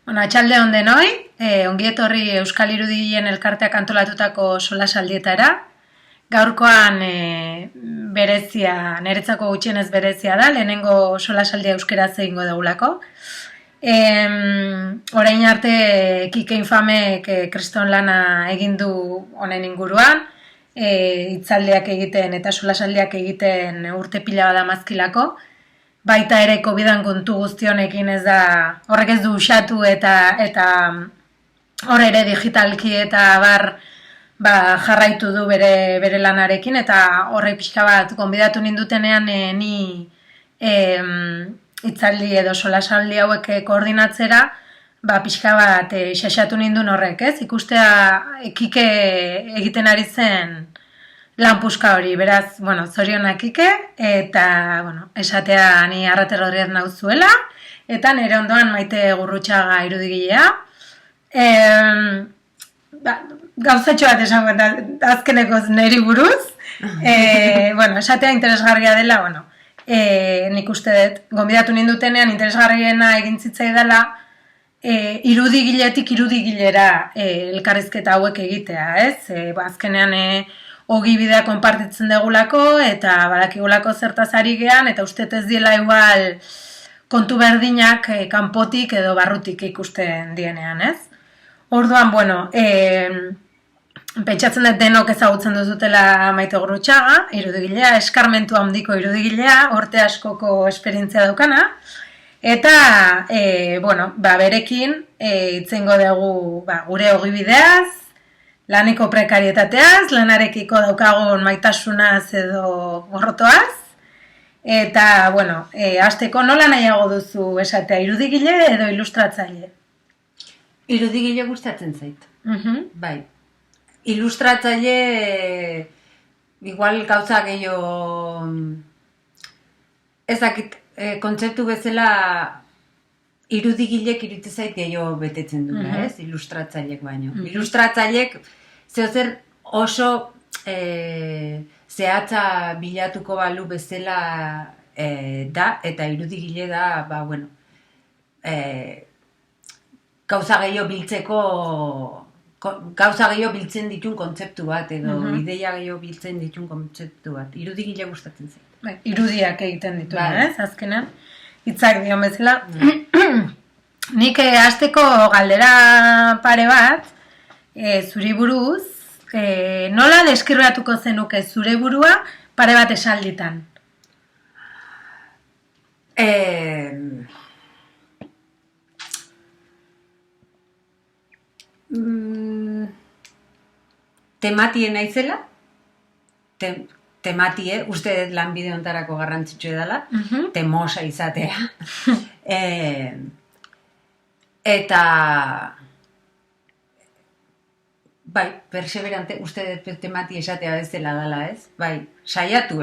Bueno, atxalde on denoi, ongi etorri Euskal Irudigileen elkarteak antolatutako solasaldietara. Gaurkoan berezia, niretzako gutxienez berezia da, lehenengo solasaldia euskeraz egingo dugulako. Orain arte Kike Infamek kriston lana egin du honen inguruan, hitzaldiak egiten eta solasaldiak egiten urte pila bada mazkilako. Baita ere COVID-an kontu guztionekin ez da, horrek ez du usatu eta hor ere digitalki eta jarraitu du bere lanarekin, eta horrek pixka bat gonbidatu nindutenean ni hitzaldi edo solasaldi hauek koordinatzera, pixka bat xaxatu nindun horrek, ez? Ikustea Kike egiten ari zen lan puska hori, beraz, zorionak Kike, eta, esatea ni Arrater Rodríguez nauzuela, eta nire ondoan Maite Gurrutxaga irudigilea. Gauzatxo bat esango, azkenekoz niri buruz, esatea interesgarria dela, nik uste dut, gonbidatu nindutenean interesgarriena egin zitzai dela, irudigiletik irudigilera elkarrizketa hauek egitea, ez? Azkenean ogibidea konpartitzen degulako eta badakigulako zertaz ari gean, eta uste ez diela igual kontu berdinak kanpotik edo barrutik ikusten dienean, ez? Orduan, pentsatzen dut denok ezagutzen duzutela Maite Gurrutxaga, irudigilea, eskarmentu handiko irudigilea, urte askoko esperientzia daukana, eta, berekin itzengo dugu gure ogibideaz, laneko prekarietateaz, lanarekiko daukagun maitasunaz edo gorrotoaz, eta, hasteko nola nahiago duzu esatea, irudigile edo ilustratzaile? Irudigile gustatzen zait. Bai. Ilustratzaile, igual gauza gehiago, ez dakit, kontzeptu bezala irudigilek iruditzen zait gehiago betetzen duela, ez? Ilustratzailek baino. Ilustratzailek zeozer oso zehatza bilatuko balu bezala da, eta irudigile da, gauza gehiago biltzeko, gauza gehiago biltzen ditun kontzeptu bat, edo ideia gehiago biltzen ditun kontzeptu bat. Irudigile gustatzen zait. Irudiak egiten dituen, ez? Azkenan, hitzak dion bezala. Nik hasteko galdera pare bat, zuri buruz, nola deskribatuko zenuke zure burua pare bat esalditan? Tematie naizela, tematie, uste dut lanbide hontarako garrantzitsu edala, temosa izatea. Eta, perseverante, uste dut tematie esatea bezala dela, ez? Saiatu,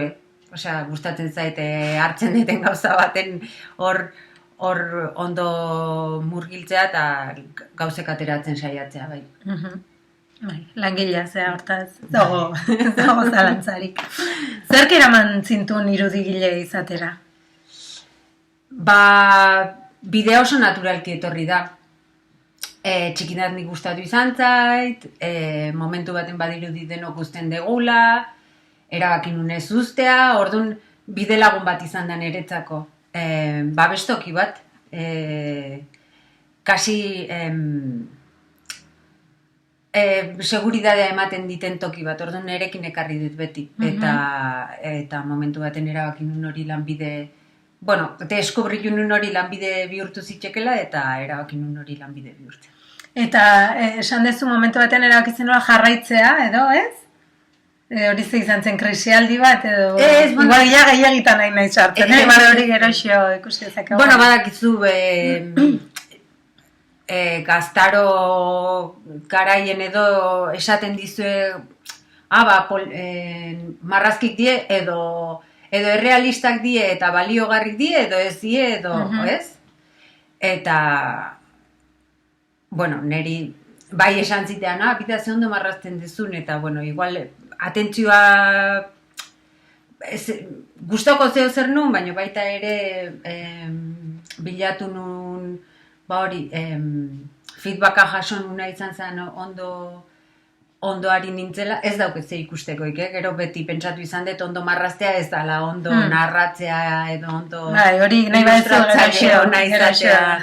osea, gustatzen zaite hartzen duten gauza baten hor ondo murgiltzea eta gauzek ateratzen saiatzea, bai. Langilea zea hortaz, dago zalantzarik. Zerk eraman zintun irudigile izatera? Bidea oso naturalki etorri da. Txikinat nik gustatu izan zait, momentu baten badirudi denok usten degula, erabakin nunez ustea, orduan bide lagun bat izan da niretzako. Babestoki bat, kasi seguridadea ematen diten toki bat, orduan nerekin ekarri dut beti, eta momentu baten erabakin nun hori lanbide, deskubritu nun hori lanbide bihurtu zitxekela, eta erabakin nun hori lanbide bihurtzen. Eta esan dezu momentu baten erabakitzen nola jarraitzea, edo, ez? Hori ze izan zen krisialdi bat, edo... Igual gehiagitan nahi nahi sartzen, hori geroxo ikusi dezakegu. Badakizu, gaztaro garaien edo esaten dizue, marrazkik die, edo errealistak die, eta baliogarrik die, edo ez die, edo, ez? Eta, neri, bai esan zitean, bita ze ondo marrazten dizun, eta, igual, atentzioa gustoko zeo zer nun, baina baita ere bilatu nun hori, feedbacka jaso nuna izan zen ondo ari nintzela, ez dauketze ikustekoik, gero beti pentsatu izan dut ondo marraztea ez dala, ondo narratzea edo ondo hori nahi ilustratzailea naizatea.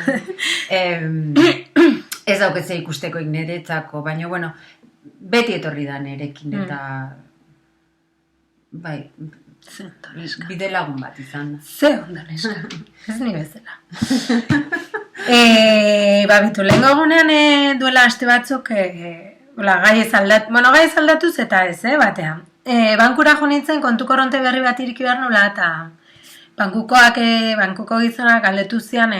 Ez dauketze ikustekoik niretzako, baina, bueno, beti etorri da nirekin, eta bai, bide lagun bat izan. Ze ondo neska, ez ni bezala. Bitu, lehen gogunean duela aste batzuk, gai ez aldatuz eta ez, batean. Bankura jo nintzen kontu korronte berri bat iriki behar nula, eta bankuko gizonak galdetu zian,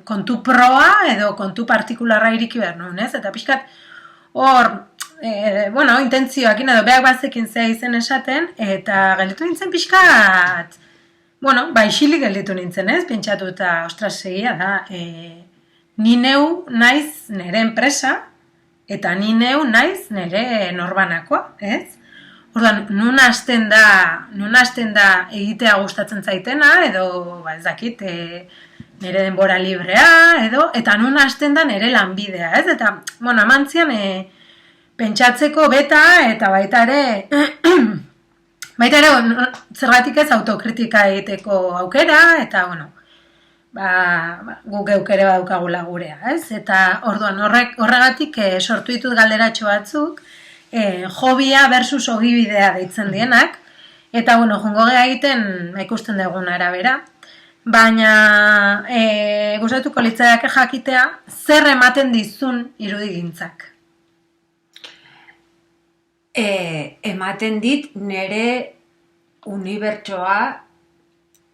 kontu proa edo kontu partikularra iriki behar nuen, ez? Eta pixkat, hor, intentzioakin edo beak bazekin zea izen esaten, eta galdetu nintzen pixkat, isilik gelditu nintzen, ez? Pentsatu eta, ostras, segia da, ni neu naiz nire enpresa, eta ni neu naiz nire norbanakoa, ez? Orduan, nun hasten da egitea gustatzen zaitena, edo, ez dakit, nire denbora librea, edo, eta nun hasten da nire lanbidea, ez? Eta, amantzian, pentsatzeko beta, eta baita ere, zergatik ez autokritika egiteko aukera, eta, guk geuk ere badukagula gurea, ez? Eta orduan horregatik sortu ditut galderatxo batzuk, hobia versus ogibidea deitzen dienak, eta jongo geha egiten ikusten dugun arabera, baina gustatuko litzaiake jakitea zer ematen dizun irudigintzak. Ematen dit nire unibertsoa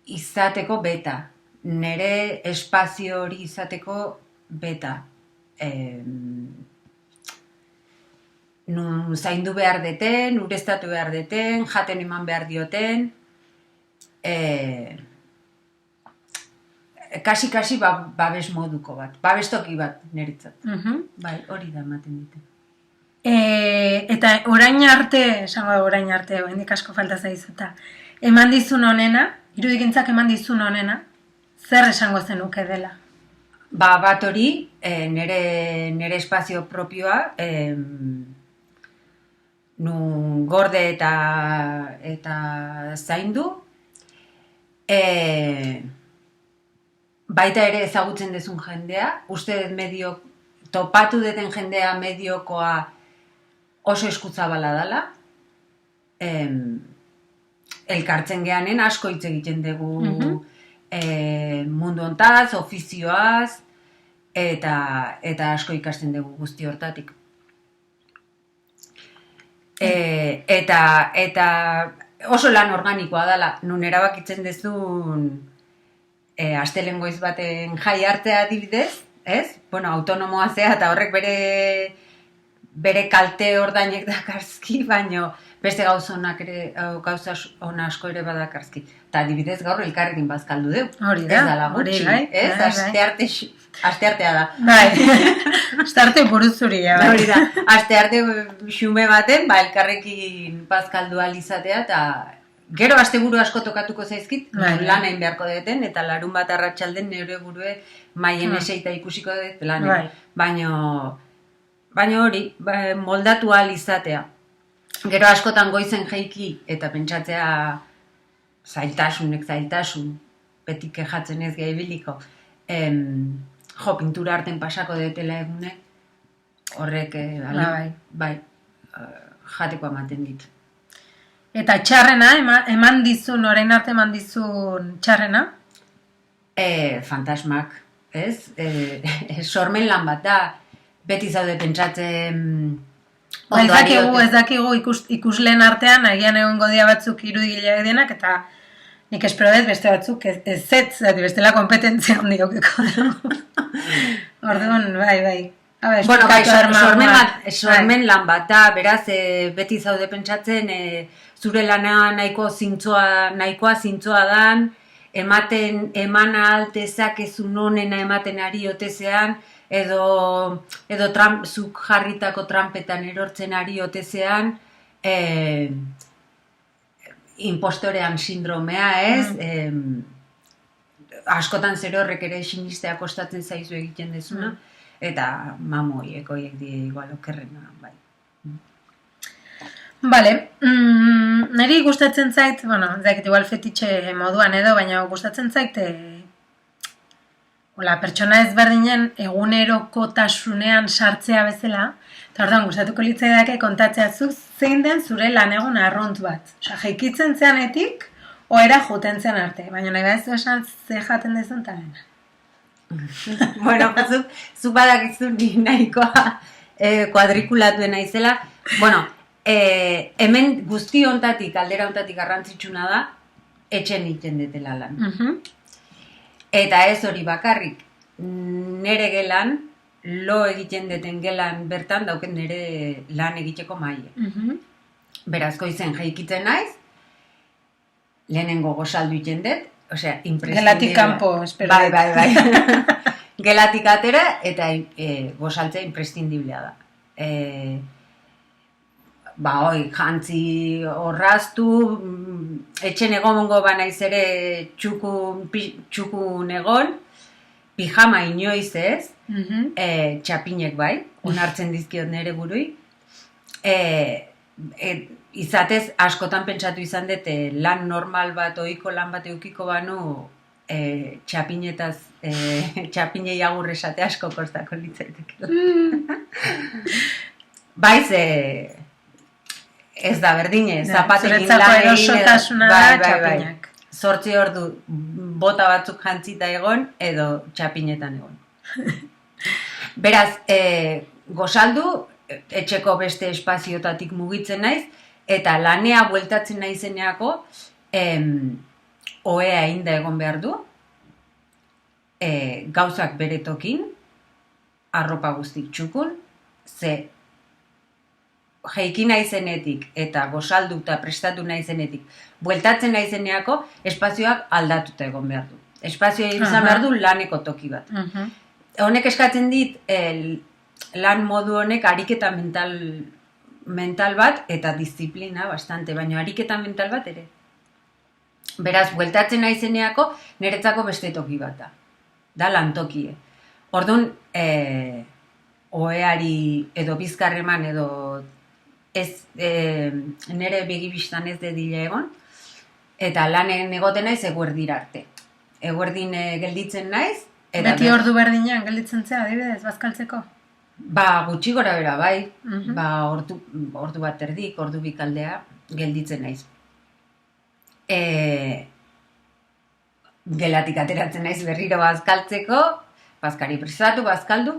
izateko beta. Nere espazio hori izateko beta. Nun zaindu behar deten, ureztatu behar deten, jaten eman behar dioten, kasi babes moduko bat, babestoki bat niretzat. Bai, hori da ematen dite. Eta orain arte, hendik asko falta zaizuta, eman dizun honena, irudigintzak eman dizun honena, zer esango zenuke dela? Bat hori, nire espazio propioa, nun gorde eta zaindu, baita ere ezagutzen dezun jendea, uste dut topatu deten jendea mediokoa oso eskuzabala dela, elkartzen geanen asko hitz egiten dugu, mundu hontaz, ofizioaz, eta asko ikasten dugu guzti hortatik. Eta oso lan organikoa dela, nun erabakitzen dezun astelehen goiz baten jai hartzea adibidez, ez? Autonomoa zea eta horrek bere kalte ordainek dakarzki, baino beste gauza ona asko ere badakarzki. Eta adibidez gaur elkarrekin bazkaldu deu. Hori da, ez dala gutxi, ez? Asteartea da. Bai, astearte buruzuria. Hori da, astearte xume baten, elkarrekin bazkaldu alizatea, eta gero asteburu asko tokatuko zaizkit, lan egin beharko deten, eta larun bat arratsalden nire burue maien eseita ikusiko dut lan. Baina hori, moldatu ahal izatea. Gero askotan goizen jaiki eta pentsatzea zailtasun, beti kejatzen ez gehi biliko. Pintura arten pasako detela egune, horrek jateko ematen dit. Eta txarrena, orain arte eman dizun txarrena? Fantasmak, ez? Sormen lan bat da, beti zaude pentsatzen Ez dakigu ikusleen artean, agian egongo dia batzuk irudigileak dienak, eta nik espero dut beste batzuk ez bestela kompetentzia handiokeko. Orduan, bai. Sormen lan bat da, beraz, beti zaude pentsatzen, zure lana nahikoa zintzoa dan, eman altezakezun honena ematen ari otezean, edo zuk jarritako trampetan erortzen ari otezean, impostorean sindromea, ez? askotan zer horrek ere sinistea kostatzen zaizu egiten dezuna, eta mamoiek horiek die igual okerrena, bai. Vale, niri gustatzen zait, bueno, zakit igual fetitxe moduan edo, baina gustatzen zait pertsona ezberdinen egunerokotasunean sartzea bezala, eta orduan gustatuko litzaidake kontatzea zuk zein den zure lanegun arrunt bat. Osea, jaikitzen zeanetik, oera juten zen arte, baina nahi behar esan ze jaten dezun talena. Bueno, zuk badakizu ni nahikoa kuadrikulatuen naizela. Bueno, hemen guzti hontatik, aldera hontatik garrantzitsuna da, etxen egiten detela lan. Eta ez hori bakarrik, nere gelan, lo egiten deten gelan bertan dauken nere lan egiteko maile. Beraz, goizen jaikitzen naiz, lehenengo gozaldu egiten dut, osea, imprescindible. Gelatik kanpo, espero. Bai. Gelatik atera eta gozaltzea imprescindiblea da. Jantzi orraztu, etxen egongo banaiz ere txukun egon, pijama inoiz ez, txapinek bai, onartzen dizkiot nere burui. Izatez, askotan pentsatu izan dut, lan normal bat, ohiko lan bat eukiko banu, txapinetaz, txapinei agur esate asko kostako litzaitekela. Baiz, ez da berdine, zapatekin lan egin. Erosotasuna da txapinak. 8 ordu bota batzuk jantzita egon, edo txapinetan egon. Beraz, gozaldu, etxeko beste espaziotatik mugitzen naiz, eta lanea bueltatzen naizeneako, ohea einda egon behar du, gauzak bere tokin, arropa guztik txukun, ze jaiki naizenetik eta gozaldu eta prestatu naizenetik bueltatzen naizeneako espazioak aldatuta egon behar du. Espazioa izan behar du laneko toki bat. Honek eskatzen dit lan modu honek ariketa mental bat eta disiplina bastante, baina ariketa mental bat ere. Beraz, bueltatzen naizeneako niretzako beste toki bat da. Da lantokie. Orduan, oheari edo bizkarreman edo ez nire begibistan ez dedila egon, eta lanen egoten naiz eguerdira arte. Eguerdin gelditzen naiz. Beti ordu berdinean gelditzen zea, adibidez, bazkaltzeko? Gutxi gora bera, bai. Ordu bat erdik, ordu bikaldea gelditzen naiz. Gelatik ateratzen naiz berriro bazkaltzeko, bazkari prestatu, bazkaldu.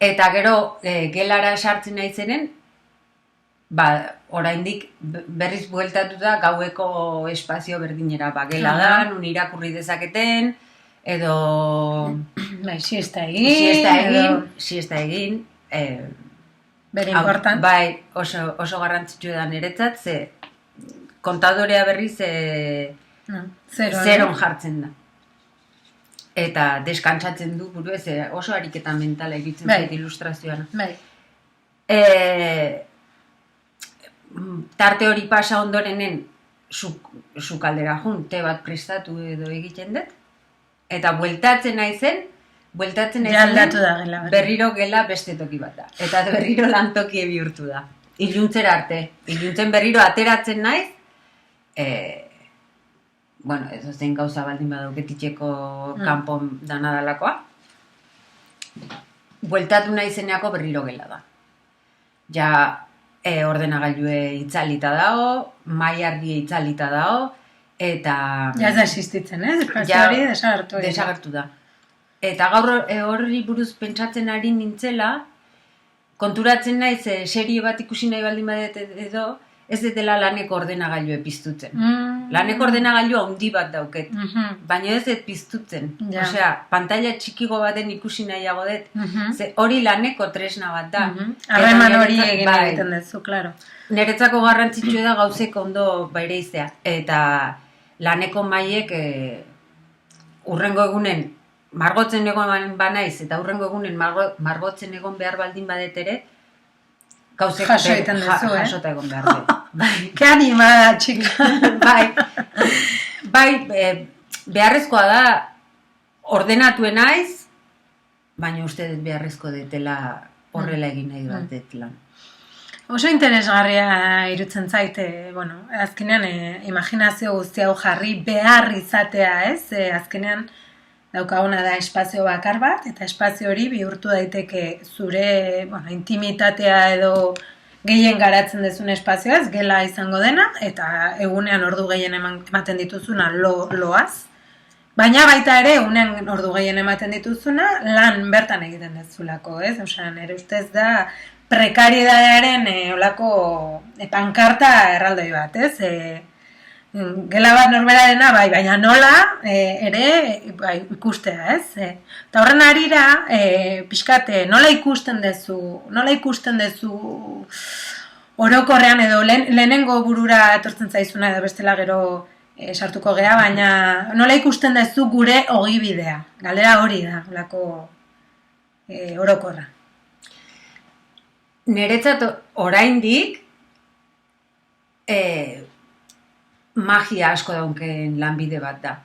Eta gero gelara sartzen naizenen, oraindik berriz bueltatu da gaueko espazio berdinera. Gela da, nun irakurri dezaketen, edo... Siesta egin. Siesta egin. Bere important. Bai, oso garrantzitsu da niretzat, ze kontadorea berriz zeron jartzen da. Eta deskantsatzen du buru ez, oso ariketa mentala egiten zait ilustrazioan. Tarte hori pasa ondorenen sukaldera jun, te bat prestatu edo egiten dut. Eta bueltatzen naizen berriro gela beste toki bat da. Eta berriro lantokie bihurtu da. Iluntzera arte. Iluntzen berriro ateratzen naiz, ez zen gauza baldin badauketitxeko kanpon danadalakoa. Bueltatu naizeneako berriro gela da. Ja, ordenagailue itzalita dago, mai argie itzalita dago, eta... Ja ez da existitzen, espazio hori desagertu da. Eta gaur horri buruz pentsatzen ari nintzela, konturatzen naiz, serie bat ikusi nahi baldin badet edo, ez dela laneko ordenagailua piztutzen. Laneko ordenagailua handi bat dauket, baina ez dut piztutzen. Osea, pantalla txikigo baten ikusi nahiago dut, hori laneko tresna bat da. Harreman hori egiten duzu, klaro. Niretzako garrantzitsu da gauzek ondo baireizea. Eta laneko maiek urrengo egunen margotzen egon banaiz, eta urrengo egunen margotzen egon behar baldin badet ere, gauzek jasota egon behar du. Ke animada, txika. Bai, beharrezkoa da, ordenatuen naiz, baina uste dut beharrezko detela horrela egin nahi bat lan. Oso interesgarria irutzen zait, bueno, azkenean imaginazio guzti hau jarri behar izatea, ez? Azkenean daukaguna da espazio bakar bat, eta espazio hori bihurtu daiteke zure, bueno, intimitatea edo gehien garatzen dezun espazioa, ez gela izango dena, eta egunean ordu gehien ematen dituzuna loaz. Baina baita ere, egunean ordu gehien ematen dituzuna, lan bertan egiten dezulako, ez? Osea, nire ustez da prekaridadearen olako pankarta erraldoi bat, ez? Gela bat norberarena, bai, baina nola ere ikustea, ez? Eta horren arira, pixkate, nola ikusten dezu orokorrean edo lehenengo burura etortzen zaizuna edo bestela gero sartuko gea, baina nola ikusten dezu gure ogibidea? Galdera hori da, olako orokorra. Niretzat oraindik magia asko daunken lanbide bat da.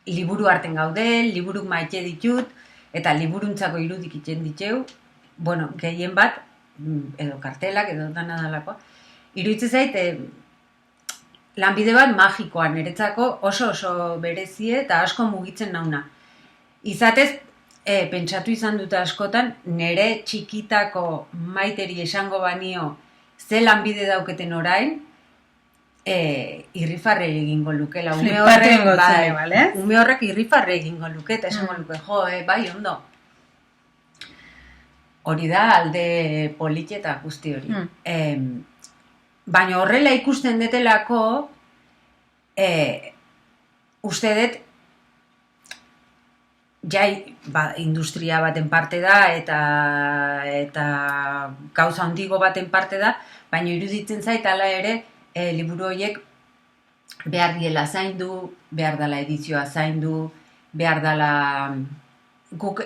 Liburu harten gaude, liburuk maite ditut, eta liburuntzako irudik itzen diteu, bueno, gehien bat, edo kartelak, edo danadalakoa, iruditzen zait, lanbide bat magikoa, niretzako oso berezie eta asko mugitzen nauna. Izatez, pentsatu izan dut askotan, nire txikitako maiteri esango banio ze lanbide dauketen orain, irrifarre egingo lukela. Ume horrek irrifarre egingo luke, eta esango luke, bai, ondo. Hori da alde polit eta guzti hori. Baina horrela ikusten detelako, uste dut, industria baten parte da eta gauza handigo baten parte da, baina iruditzen zait hala ere liburu horiek behar diela zaindu, behar dela edizioa zaindu, behar dela guk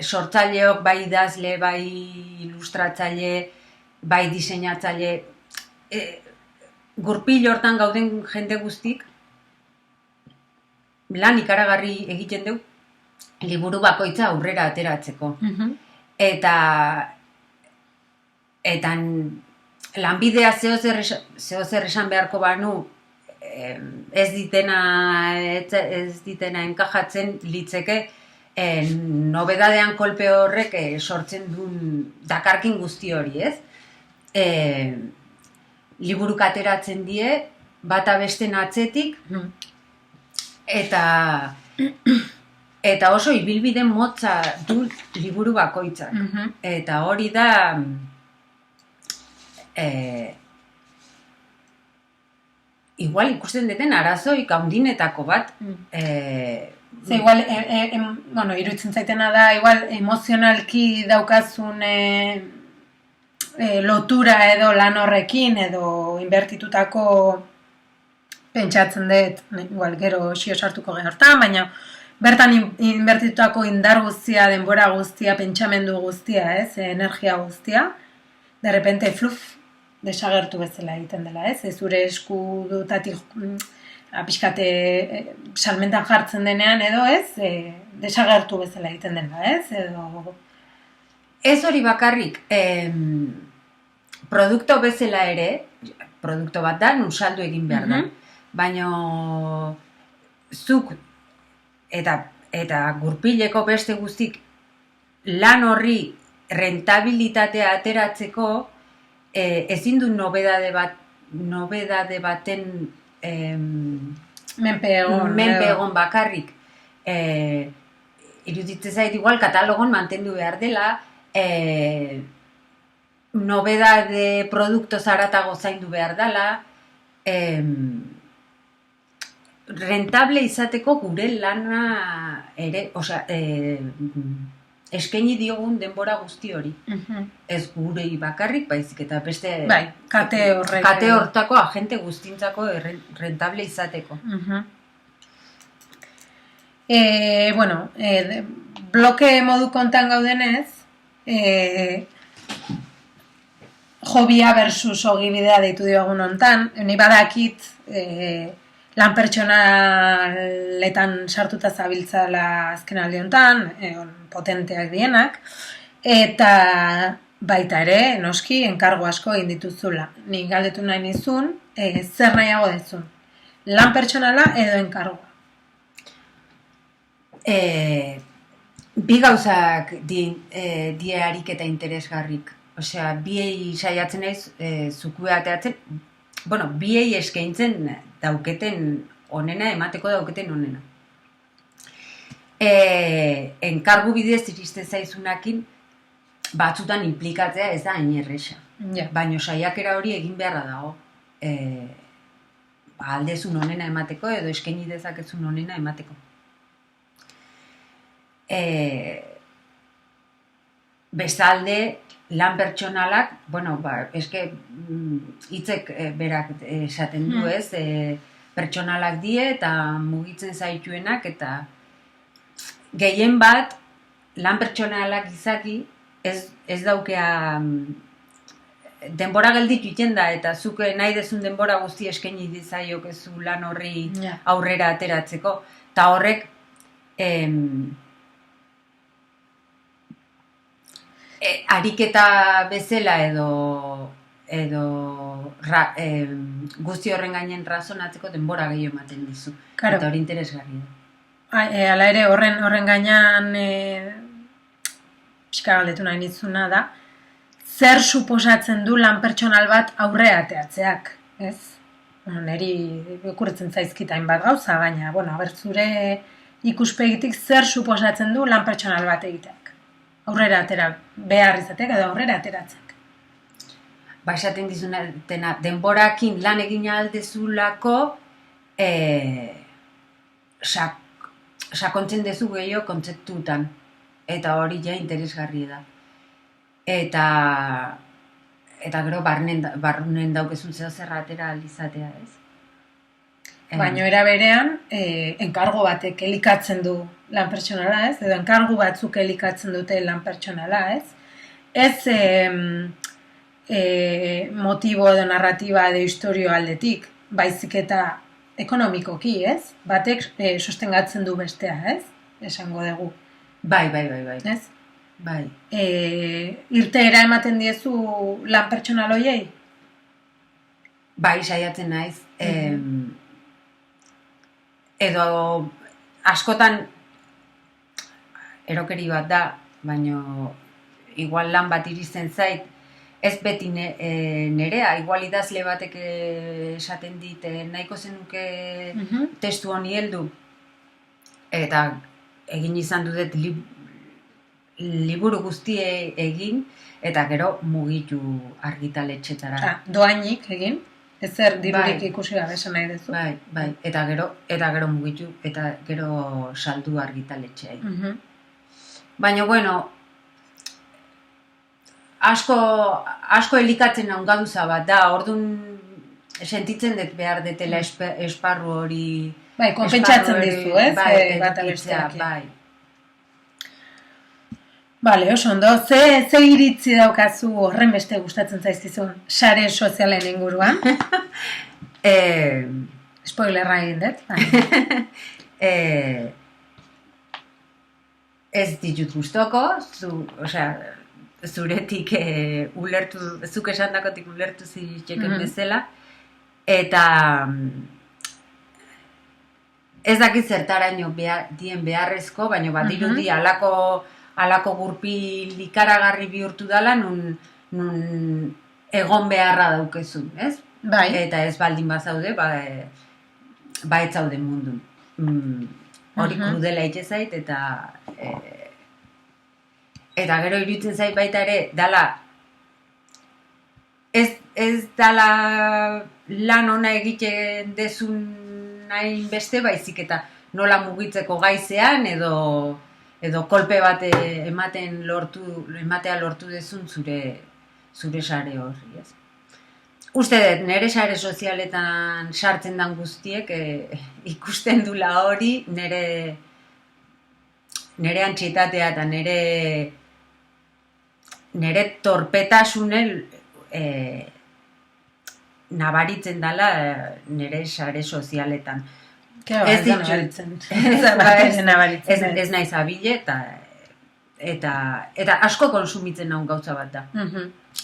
sortzaileok bai idazle, bai ilustratzaile, bai diseinatzaile, gurpil hortan gauden jende guztik lan ikaragarri egiten dugu liburu bakoitza aurrera ateratzeko. Eta lanbidea zehozer esan beharko banu ez ditena enkajatzen litzeke nobedadean kolpe horrek sortzen duen dakarkin guzti hori, ez? Liburuk ateratzen die, bata besten atzetik, eta oso ibilbide motza du liburu bakoitzak. Eta hori da igual ikusten deten arazoik handinetako bat. Igual, iruditzen zaitena da, igual emozionalki daukazun lotura edo lan horrekin edo inbertitutako pentsatzen dut, igual gero xio sartuko gehortan, baina bertan inbertitutako indar guztia, denbora guztia, pentsamendu guztia, ez, energia guztia, de repente desagertu bezala egiten dela, ez, zure eskudutatik pixkate salmentan jartzen denean edo, ez, desagertu bezala egiten dela, ez, edo... Ez hori bakarrik, produkto bezala ere, produkto bat da, nun saldu egin behar da, baina zuk eta gurpileko beste guztik lan horri rentabilitatea ateratzeko ezin du nobedade baten menpe egon bakarrik. Iruditzen zait igual katalogon mantendu behar dela, nobedade produkto zaratago zaindu behar dela, rentable izateko gure lana ere, eskaini diogun denbora guzti hori. Ez gurei bakarrik, baizik eta beste kate hortako agente guztintzako rentable izateko. Bloke modu kontan gaudenez, hobia versus ogibidea deitu diogun hontan, ni badakit lan pertsonaletan sartuta zabiltzala azken aldi hontan, potenteak dienak, eta baita ere, noski, enkargo asko egin dituzula. Ni galdetu nahi nizun, zer nahiago dezun, lan pertsonala edo enkargoa? Bi gauzak die ariketa interesgarrik. Osea, biei saiatzen naiz zukueateatzen, biei eskaintzen dauketen onena, emateko dauketen onena. Enkargu bidez iristen zaizunakin, batzutan implikatzea ez da hain erresa. Ja. Baina saiakera hori egin beharra dago. Aldezun onena emateko edo eskaini dezakezun onena emateko. Bestalde, lan pertsonalak, hitzek berak esaten du, ez? Pertsonalak die eta mugitzen zaituenak, eta gehien bat, lan pertsonalak izaki, ez daukea denbora gelditu iten da, eta zuk nahi dezun denbora guzti eskaini dizaiokezu lan horri aurrera ateratzeko. Eta horrek, ariketa bezala edo guzti horren gainen razonatzeko denbora gehiago ematen dizu. Claro. Eta hori interesgarri da. Hala ere, horren gainean pixka galdetu nahi nizuna da, zer suposatzen du lan pertsonal bat aurrea ateatzeak, ez? Neri ikurritzen zaizkitain bat gauza, baina, zure ikuspegitik zer suposatzen du lan pertsonal bat egiteak? Aurrera atera behar izateak edo aurrera ateratzek. Esaten dizunatena, denborakin lan egin aldezulako sakontzen dezu gehiago kontzeptutan. Eta hori ja interesgarri da. Eta gero barrunen daukezun zeo zerra atera aldizatea, ez? Baina era berean, enkargo batek elikatzen du lan pertsonala, ez? Edo enkargu batzuk elikatzen dute lan pertsonala, ez? Ez motibo edo narratiba edo historio aldetik, baizik eta ekonomikoki, ez? Batek sostengatzen du bestea, ez? Esango dugu. Bai. Ez? Bai. Irteera ematen diezu lan pertsonal horiei? Bai, saiatzen naiz. Edo askotan erokeri bat da, baina igual lan bat iristen zait, ez beti nerea, igual idazle batek esaten dit, nahiko zenuke testu honi heldu, eta egin izan dut liburu guztie egin, eta gero mugitu argitaletxetara. Doainik egin? Ezer dirurik ikusi gabe esan nahi duzu? Bai, eta gero mugitu, eta gero saldu argitaletxeai. Baina, asko elikatzen naun gauza bat da, orduan sentitzen dut behar detela esparru hori... Bai, konpentsatzen dizu, ez? Bat abesteak. Bai. Bale, oso ondo, ze iritzi daukazu horren beste gustatzen zaizkizun sare sozialen inguruan? Spoilerra egin dut. Ez ditut gustoko, zuretik zuk esandakotik ulertu zitzeken bezala, eta ez dakit zertaraino dien beharrezko, baina badirudi halako gurpil ikaragarri bihurtu dela, nun egon beharra daukezu, ez? Bai. Eta ez baldin bazaude, ez zaude mundun. Hori krudela ite zait, eta gero iruditzen zait baita ere, dala, ez dala lan ona egiten dezun nahi beste, baizik eta nola mugitzeko gaizean, edo kolpe bat ematea lortu dezun zure sare horri, ez? Uste dut, nire sare sozialetan sartzen dan guztiek ikusten dula hori, nire antxietatea eta nire torpetasunen nabaritzen dela nire sare sozialetan. Ez ditut. Ez naiz abile eta asko konsumitzen naun gauza bat da.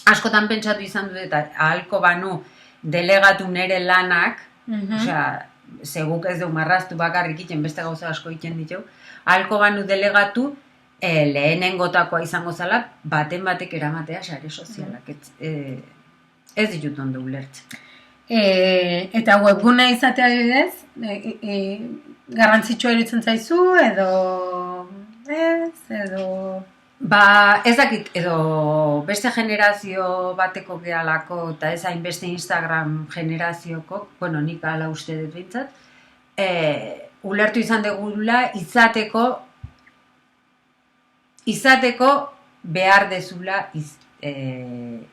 Askotan pentsatu izan dut eta ahalko banu delegatu nire lanak, osea, seguk ez dugu marraztu bakarrik iten, beste gauza asko iten ditu, ahalko banu delegatu lehenengotakoa izango zala, baten batek eramatea sare sozialak. Ez ditut ondo ulertzen. Eta webgune izatea adibidez, garrantzitsua iruditzen zaizu, edo ez dakit, edo beste generazio bateko gehalako, eta ez hainbeste Instagram generazioko, bueno, nik ala uste dut bintzat, ulertu izan degula izateko behar dezula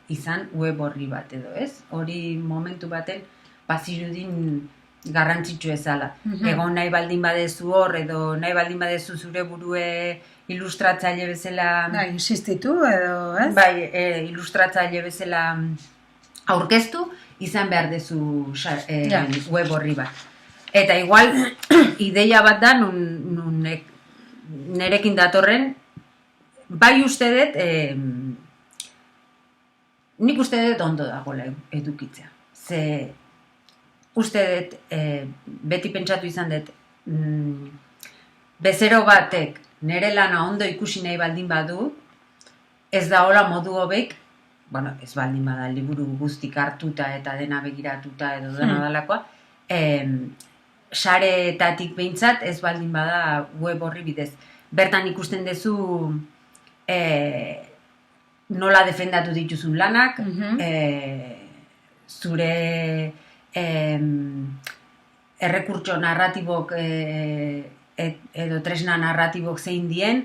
izan web horri bat edo, ez? Hori momentu baten bazirudin garrantzitsu ezala. Egon nahi baldin badezu hor, edo nahi baldin badezu zure burue ilustratzaile bezala... Bai, insistitu edo, ez? Bai, ilustratzaile bezala aurkeztu, izan behar dezu web horri bat. Eta igual, ideia bat da, nun nerekin datorren, bai uste dut, nik uste dut ondo dagoela edukitzea. Ze uste dut, beti pentsatu izan dut, bezero batek nire lana ondo ikusi nahi baldin badu, ez da hola modu hobek, bueno, ez baldin bada liburu guztik hartuta eta dena begiratuta edo dena dalakoa, sareetatik behintzat ez baldin bada web horri bidez. Bertan ikusten duzu nola defendatu dituzun lanak, zure errekurtso narratibok edo tresna narratibok zein dien,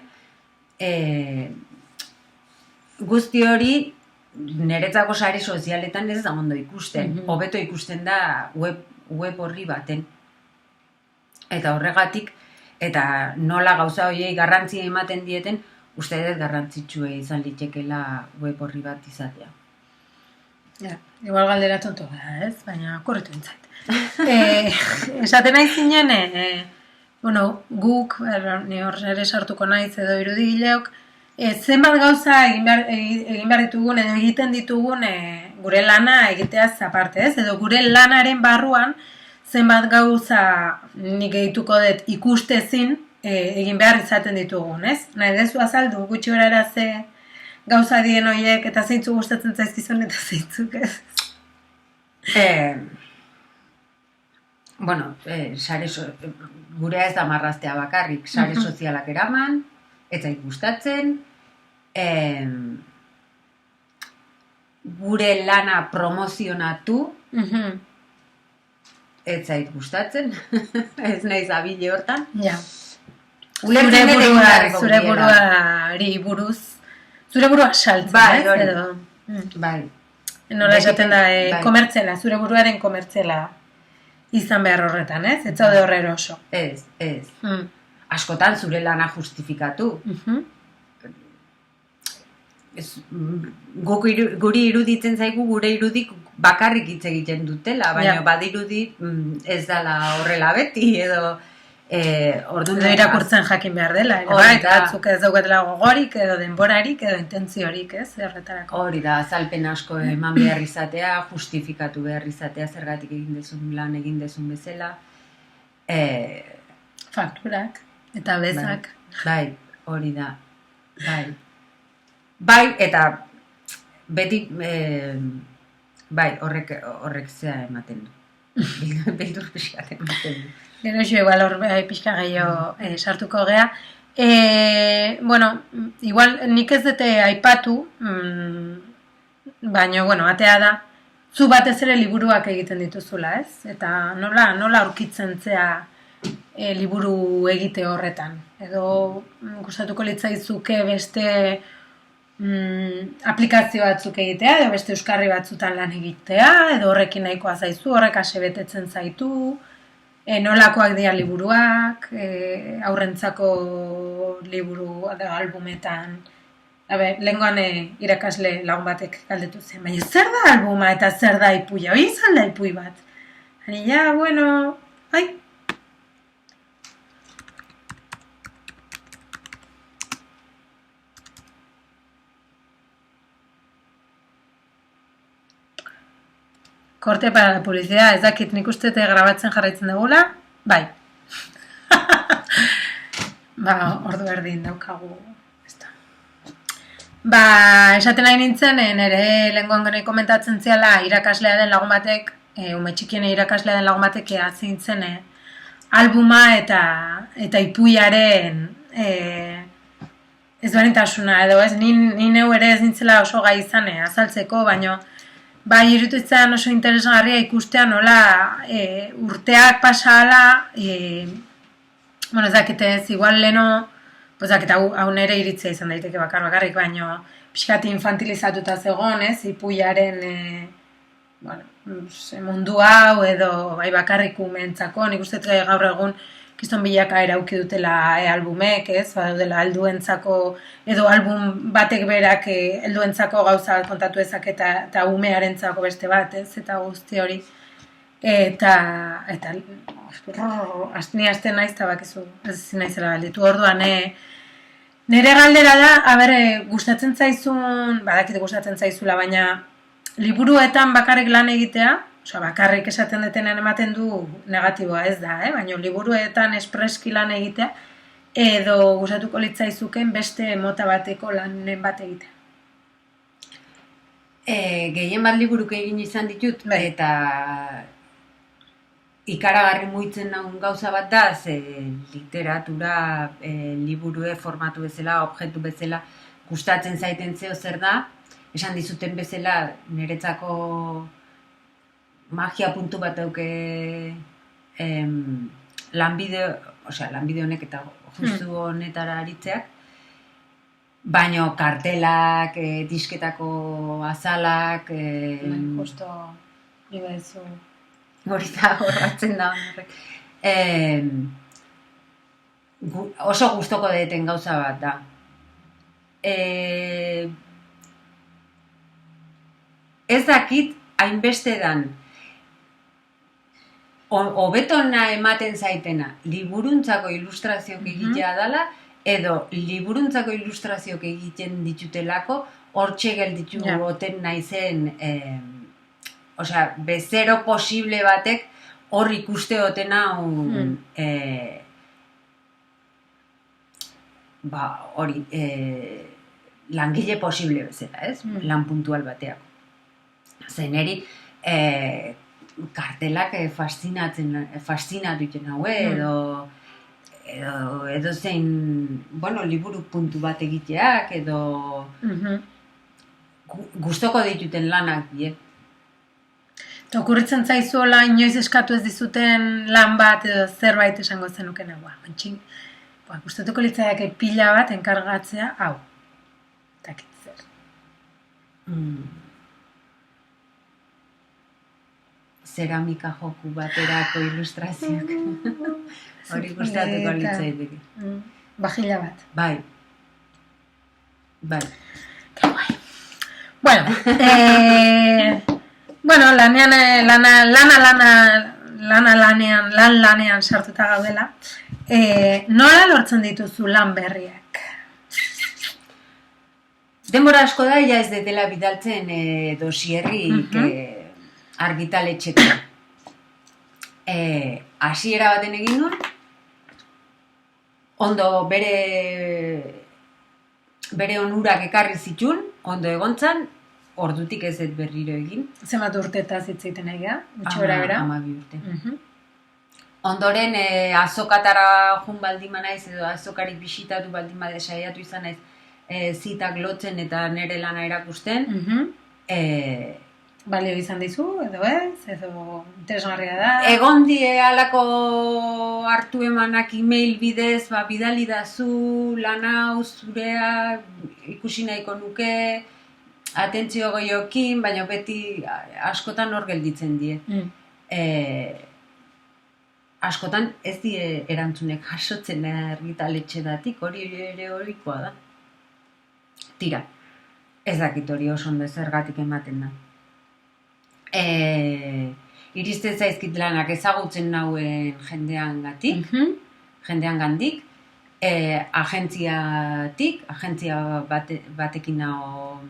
guzti hori niretzako sare sozialetan ez da ondo ikusten, hobeto ikusten da web horri baten. Eta horregatik, eta nola gauza horiei garrantzia ematen dieten, uste dut garrantzitsua izan litekela web horri bat izatea. Ja, igual galdera tonto da, ez? Baina korritu entzat. Esaten nahi zinen, bueno, guk, ni hor ere sartuko naiz edo irudigileok, zenbat gauza egin behar ditugun edo egiten ditugun gure lana egiteaz aparte, ez? Edo gure lanaren barruan zenbat gauza nik egituko dut ikustezin egin behar izaten ditugun, ez? Nahi dezu azaldu, gutxi horara ze gauza dien horiek eta zeintzu gustatzen zaizkizun eta zeintzuk, ez? Bueno, gure ez da marraztea bakarrik, sare sozialak eraman, ez zait gustatzen, gure lana promozionatu, ez zait gustatzen, ez naiz abile hortan. Ja. Zure buruari buruz, zure burua saltzen, ez? Edo. Bai. Nola esaten da, komertzela, zure buruaren komertzela izan behar horretan, ez? Ez zaude horre eroso. Ez. Askotan zure lana justifikatu. Guri iruditzen zaigu gure irudik bakarrik hitz egiten dutela, baina badirudi ez dela horrela beti, edo edo irakurtzen jakin behar dela, eta batzuk ez daugatela gogorik, edo denborarik, edo intentziorik, ez, horretarako. Hori da, azalpen asko eman behar izatea, justifikatu behar izatea, zergatik egin dezun lan egin dezun bezala. Fakturak, eta bezak. Bai, hori da, bai. Bai, eta beti, bai, horrek zea ematen du. Bildur pixkat ematen du. Gero igual hor pixka gehiago sartuko gea. Bueno, igual nik ez dute aipatu, baina, bueno, atea da, zu batez ere liburuak egiten dituzula, ez? Eta nola aurkitzen zea liburu egite horretan. Edo gustatuko litzaizuke beste aplikazio batzuk egitea, edo beste euskarri batzutan lan egitea, edo horrekin nahikoa zaizu, horrek asebetetzen zaitu, nolakoak dira liburuak, aurrentzako liburu albumetan lehengoan irakasle lagun batek galdetu zen, baina zer da albuma eta zer da ipuia? Hoi izan da ipui bat. Hani, ja, bueno, ai. Korte para la publicidad, ez dakit nik uste grabatzen jarraitzen dugula, bai. Ordu berdin daukagu. Esaten nahi nintzen, nire lehenkoan gane komentatzen ziala irakaslea den lagun batek, ume txikien irakaslea den lagun batek zintzen albuma eta ipuiaren ezberdintasuna edo ez, ni neu ere ez nintzela oso gai izan azaltzeko, baino bai irutu izan oso interesgarria ikustea nola urteak pasahala, bueno, ez dakitez, igual leno, hau nere iritzia izan daiteke bakarrik, baino pixkat infantilizatuta zegoen, ipuiaren mundu hau edo bai bakarrik umeentzako, nik uste gaur egun kiston bilakaera auki dutela albumek, badaudela helduentzako edo album batek berak helduentzako gauza kontatu ezak eta umearentzako beste bat, eta guzti hori. Eta ni hasten naiz eta bakizu, ez naizela galditu. Orduan, nire galdera da, gustatzen zaizun, badakit gustatzen zaizula, baina liburuetan bakarrik lan egitea, bakarrik esaten detenean ematen du negatiboa ez da, baina liburuetan espreski lan egitea, edo gustatuko litzaizuken beste mota bateko lanen bat egitea. Gehien bat liburuk egin izan ditut, eta ikaragarri muitzen nagun gauza bat da, ze literatura liburue formatu bezala, objektu bezala, gustatzen zaiten zeo zer da, esan dizuten bezala niretzako magia puntu bat dauke lanbide honek eta justu honetara aritzeak, baino kartelak, disketako azalak, justo, nire zu... Hori da, horratzen da horrek. Oso gustoko deten gauza bat da. Ez dakit, hainbeste dan, hobetona ematen zaitena, liburuntzako ilustrazioak egitea dela, edo liburuntzako ilustrazioak egiten ditutelako, hortxe gelditu goten naizen... bezero posible batek hor ikuste dutena langile posible bezala, ez? Lan puntual bateako. Zeneri, kartelak fascinatu iten hau, edo zein, liburu puntu bat egiteak, edo gustoko dituten lanak, Okurritzen zaizuola inoiz eskatu ez dizuten lan bat edo zerbait esango zenuken mantxin. Gustatuko litzaiake pila bat enkargatzea, hau. Takit zer. Zeramika joku baterako ilustrazioak. Hori gustatuko litzaideke. Bajila bat. Bai. Que guai. Bueno, lanean sartuta gaudela. Nola lortzen dituzu lan berriak? Denbora asko da, ja ez detela bidaltzen dosierrik argitaletxeko. Hasiera baten egin nuen, ondo bere onurak ekarri zitun, ondo egontzan, ordutik ez berriro egin. Zenbat urtetaz hitz egiten egia? Gutxi bera? 12 urte. Ondoren, azokatara jun baldin naiz edo azokarik bisitatu baldin saiatu izan naiz zitak lotzen eta nire lana erakusten. Balio izan dizu, edo ez? Edo interesgarria da? Egon die halako hartu emanak email bidez, bidali dazu, lana zurea, ikusi nahiko nuke, atentzio goiokin, baina beti askotan hor gelditzen die. Askotan ez die erantzunek jasotzen argitaletxedatik, hori ere horikoa da. Tira, ez dakit hori oso ondo zergatik ematen da. Iristen zaizkit lanak ezagutzen nauen jendean gandik, agentzia batekin nago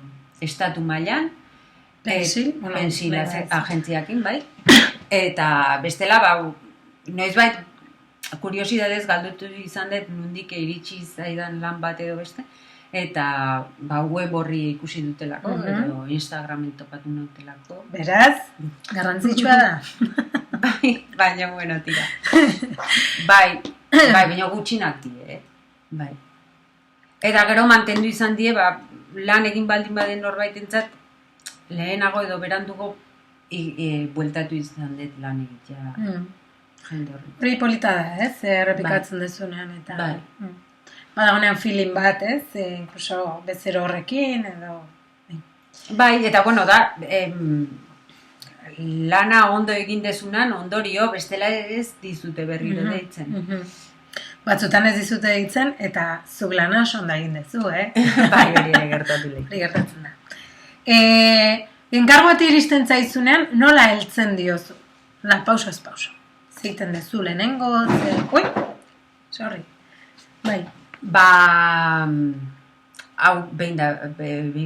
estatu mailan, Pensil, agentziakin, bai. Eta bestela, noizbait, kuriosidadez galdutu izan dut nondik iritsi zaidan lan bat edo beste, eta web horri ikusi dutelako, edo Instagramen topatu nautelako. Beraz, garrantzitsua da. Bai, baina, bueno, tira. Bai, baina gutxinak die, bai. Eta gero mantendu izan die, lan egin baldin baden norbaitentzat, lehenago edo berandugo bueltatu izan dut lan egitea jende horri. Hori polita da, ez? Errepikatzen dezunean eta... Bai. Badagonean feeling bat, ez? Incluso bezero horrekin edo... Bai, eta bueno, da, lana ondo egin dezunan, ondorio, bestela ez dizute berriro deitzen. Batzutan ez dizute deitzen, eta zuk lana oso ondo egin dezu, Bai, hori gertatu lehik. Hori gertatzen da. Enkargoati iristen zaizunean, nola heltzen diozu? Pauso ez pauso. Zeiten dezu lehenengo, Ui, sorry. Bai. Hau, behin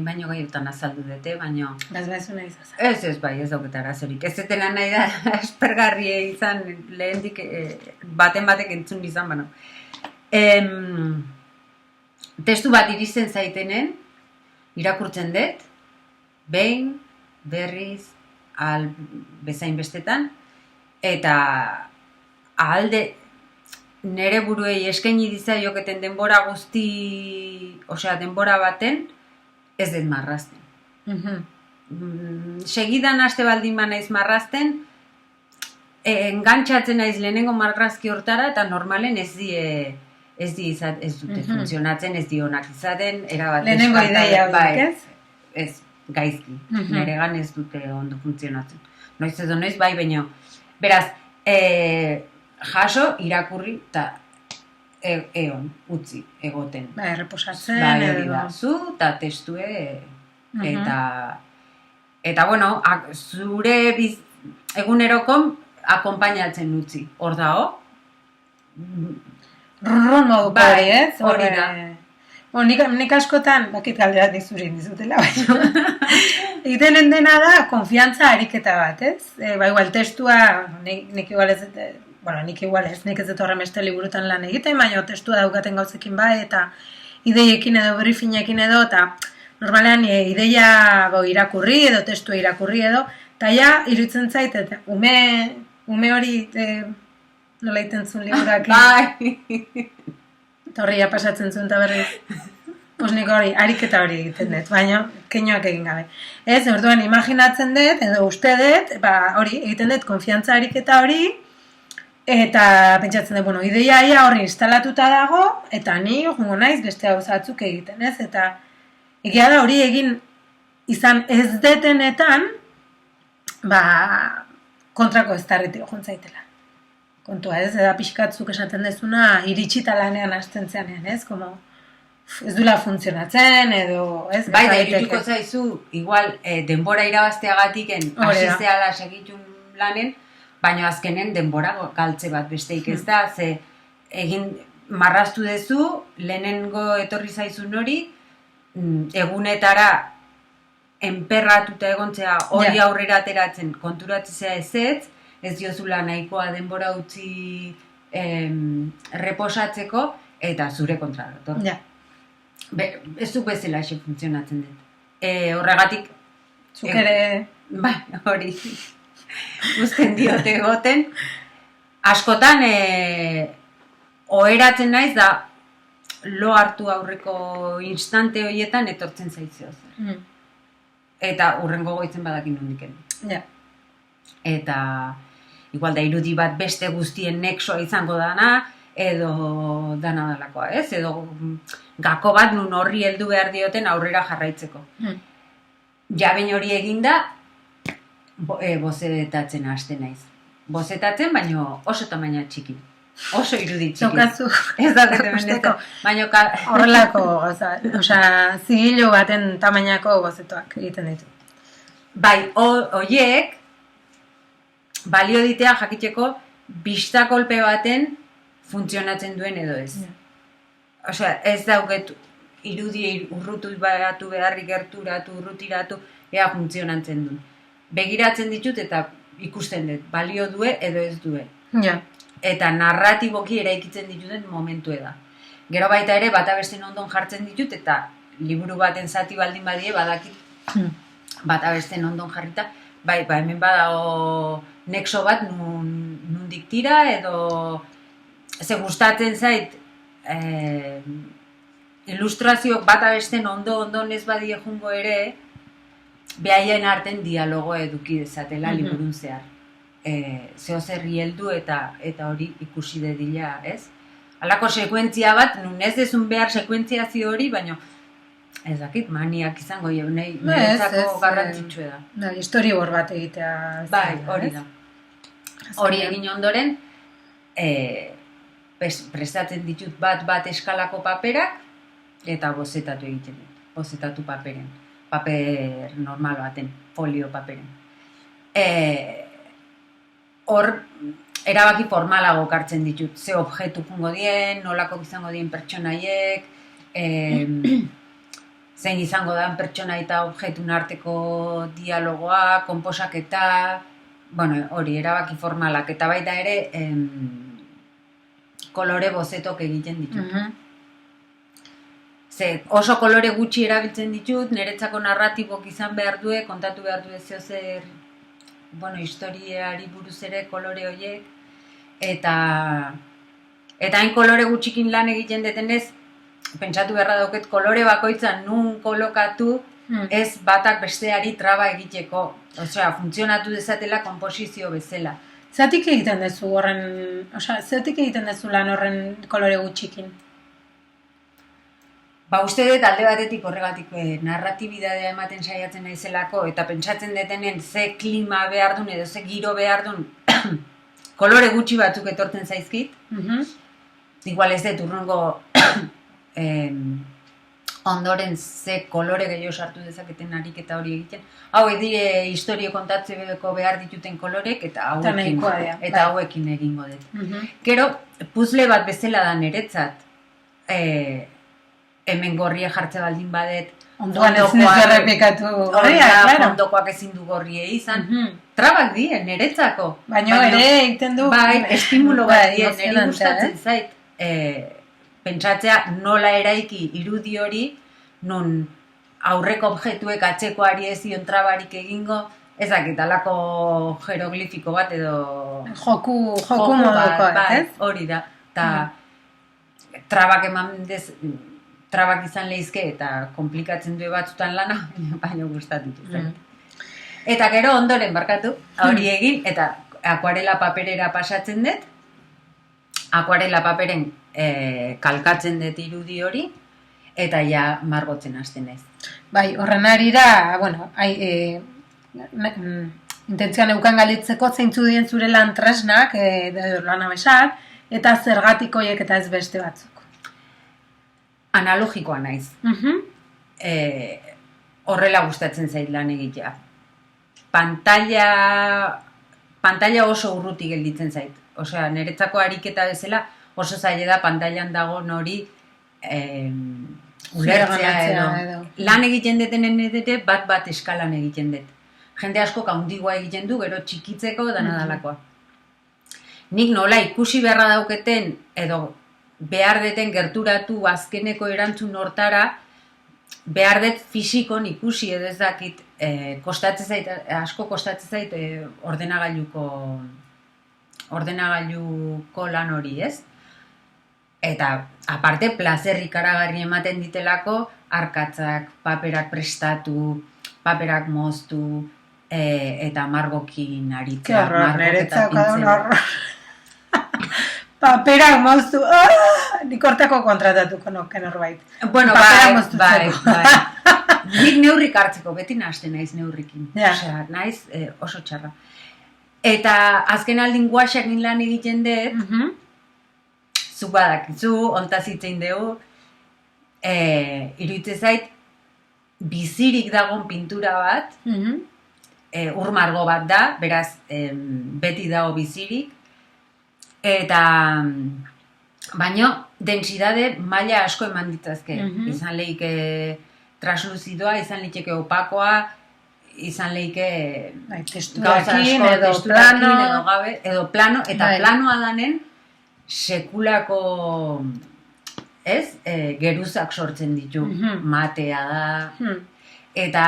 baino gaiotan azaldu dute, baino... Bazbaizu nahi zazak. Ez, bai, ez dauketa arazorik. Ez zetena nahi da, espergarria izan, lehendik, batek entzun izan, bano. Testu bat iristen zaitenen, irakurtzen dut, behin, berriz, bezain bestetan, eta ahalde nere buruei eskaini dizaioketen denbora denbora baten, ez dut marrazten. Segidan haste baldin naiz marrazten, engantxatzen naiz lehenengo marrazki hortara, eta normalen ez dute funtzionatzen, ez dionak izaten, erabat lehenengo ideia horiek, ez? Ez, gaizki. Neregan ez dute ondo funtzionatzen. Noiz edo noiz, bai, baino. Beraz, jaso, irakurri, eta egon, utzi, egoten. Bai, reposatzen. Bai, hori da, zu, eta testue, eta bueno, zure egunerokon akonpainatzen utzi. Hor dago? Rrrrun moduko hori, ez? Hori da. Nik askotan, bakit galderat dizurin dizutela, baina egiten dena da, konfiantza ariketa bat, ez? Igual testua, nik igual ez dut horren beste liburutan lan egiten, baina testua daukaten gauzekin bai, eta ideiekin edo briefingekin edo, eta normalean ideia irakurri edo testua irakurri edo, eta ja, iruditzen zait, eta ume hori nola iten zuen liburak. Bai! Eta horri pasatzen zuen eta berriz. Nik hori, ariketa hori egiten dut, baina keinoak egin gabe. Ez, orduan imaginatzen dut, edo uste dut, hori egiten dut konfiantza ariketa hori, eta pentsatzen dut, ideia horri instalatuta dago, eta ni joango naiz beste gauzatzuk egiten, ez? Eta egia da hori egin izan ez detenetan, kontrako ez tarriti joan zaitela. Kontua ez, eda pixkatzuk esaten dezuna, iritsita lanean hasten zeanean, ez? Ez dula funtzionatzen, edo, ez? Bai, da irituko zaizu, igual, denbora irabazteagatiken, hasi zehala segitun lanen, baina azkenen denbora galtze bat besteik ez da, ze egin marraztu dezu, lehenengo etorri zaizun hori, egunetara enperratuta egontzea hori aurrera ateratzen konturatzea ez diozula nahikoa denbora utzi reposatzeko, eta zure kontra dator. Ez zuk bezala xe funtzionatzen dut. Horregatik... Zuk ere... Bai, hori. Uzten diote egoten. Askotan, oheratzen naiz da, lo hartu aurreko instante horietan etortzen zaizio. Eta hurrengo goitzen badakin nondiken. Eta... igual da irudi bat beste guztien nexoa izango dana, edo dana dalakoa, ez? Edo gako bat nun horri heldu behar dioten aurrera jarraitzeko. Jabein hori eginda, bozetatzen hasten naiz. Bozetatzen, baino oso tamaina txiki. Oso irudi txiki. Zaukazu. Ez dakit Usteko. baina Horrelako gauza, osea, zigilo baten tamainako gozetoak egiten ditu. bai, hoiek balio ditea jakiteko bistakolpe baten funtzionatzen duen edo ez. Osea, ez dauket irudi urrutu batu beharrik gerturatu, urrutiratu, ea funtzionatzen du. Begiratzen ditut eta ikusten dut, balio due edo ez due. Ja. Eta narratiboki eraikitzen dituten momentu da. Gero baita ere, bata besten ondon jartzen ditut, eta liburu baten zati baldin badie, badakit bata besten ondon jarrita, bai, hemen badago nexo bat nundik tira, edo ze gustatzen zait ilustrazioak bata besten ondon ez badie jungo ere, behaien arten dialogo eduki dezatela liburun zehar. Zeo zerri heldu eta hori ikusi dedila, ez? Halako sekuentzia bat, nun ez dezun behar sekuentziazio hori, baina ez dakit, maniak izango jo, niretzako garrantzitsue da. Da, storyboard bat egitea. Bai, hori da. Hori egin ondoren, prestatzen ditut bat eskalako paperak, eta bozetatu egiten dut. Bozetatu paperen. Paper normal baten, folio paperen. Hor, erabaki formalago kartzen ditut. Ze objektu jungo dien, nolako izango dien pertsonaiek, zein izango da pertsona eta objektun arteko dialogoa, konposaketa, bueno, hori, erabaki formalak. Eta baita ere, kolore bozetok egiten ditut. Ze, oso kolore gutxi erabiltzen ditut, niretzako narratibok izan behar due, kontatu behar due zeo zer, bueno, historiari buruz ere kolore horiek, eta hain kolore gutxikin lan egiten detenez, pentsatu beharra dauket kolore bakoitzan nun kolokatu, ez batak besteari traba egiteko, osea, funtzionatu dezatela konposizio bezala. Zergatik egiten dezu horren, osea, zergatik egiten dezu lan horren kolore gutxikin? Ba, uste dut alde batetik horregatik narratibidadea ematen saiatzen naizelako eta pentsatzen detenen ze klima behar duen edo ze giro behar duen kolore gutxi batzuk etortzen zaizkit. Igual ez dut urrungo ondoren ze kolore gehiago sartu dezaketen ariketa hori egiten. Hau edire historio kontatzeko behar dituten kolorek eta hauekin egingo dut. Gero, puzzle bat bezala da niretzat, hemen gorria jartze baldin badet, ondoan ezin ez errepikatu gorria, ondokoak ezin du gorrie izan. Trabak dien, niretzako. Baina ere egiten du. Bai, estimulo bat dien, niri gustatzen zait. Pentsatzea nola eraiki irudi hori, nun aurreko objektuek atzekoari ez dion trabarik egingo, ezakit, alako jeroglifiko bat edo... Joku moduko, ez? Hori da. Eta trabak trabak izan lehizke eta komplikatzen du batzutan lana, baina gustatutu zen. Eta gero ondoren barkatu, hori egin, eta akuarela paperera pasatzen dut, akuarela paperen kalkatzen dut irudi hori, eta ja margotzen hasten ez. Bai, horren arira, bueno, intentzioan eukan galitzeko zeintzu dien zure lan tresnak, lan abesak, eta zergatik horiek eta ez beste batzuk. Analogikoa naiz. Horrela gustatzen zait lan egitea. Pantalla oso urruti gelditzen zait. Osea, niretzako ariketa bezala oso zaila da pantailan dago nori ulertzea edo. Lan egiten detenen edete bat eskalan egiten dut. Jende asko handigoa egiten du, gero txikitzeko danadalakoa. Nik nola ikusi beharra dauketen edo behar deten gerturatu azkeneko erantzun hortara, behar dut fisikon ikusi edo ez dakit, asko kostatzen zait ordenagailuko lan hori, ez? Eta, aparte, plazer ikaragarri ematen ditelako, arkatzak, paperak prestatu, paperak moztu, eta margokin aritzea. Niretzako da un horror. Paperak moztu, nik hortako kontratatuko noken horbait. Bueno, bai. Nik neurrik hartzeko, beti nahaste naiz neurrikin. Osea, naiz oso txarra. Eta azken aldin guaxakin lan egiten dut, zu badakizu, ontaz hitzein dugu, iruditzen zait, bizirik dagon pintura bat, ur margo bat da, beraz, beti dago bizirik, eta baino, densidade maila asko eman ditazke. Izan lehike transluzidoa, izan lehike opakoa, izan lehike texturakin, edo plano, edo plano, eta planoa danen sekulako, geruzak sortzen ditu, matea da, eta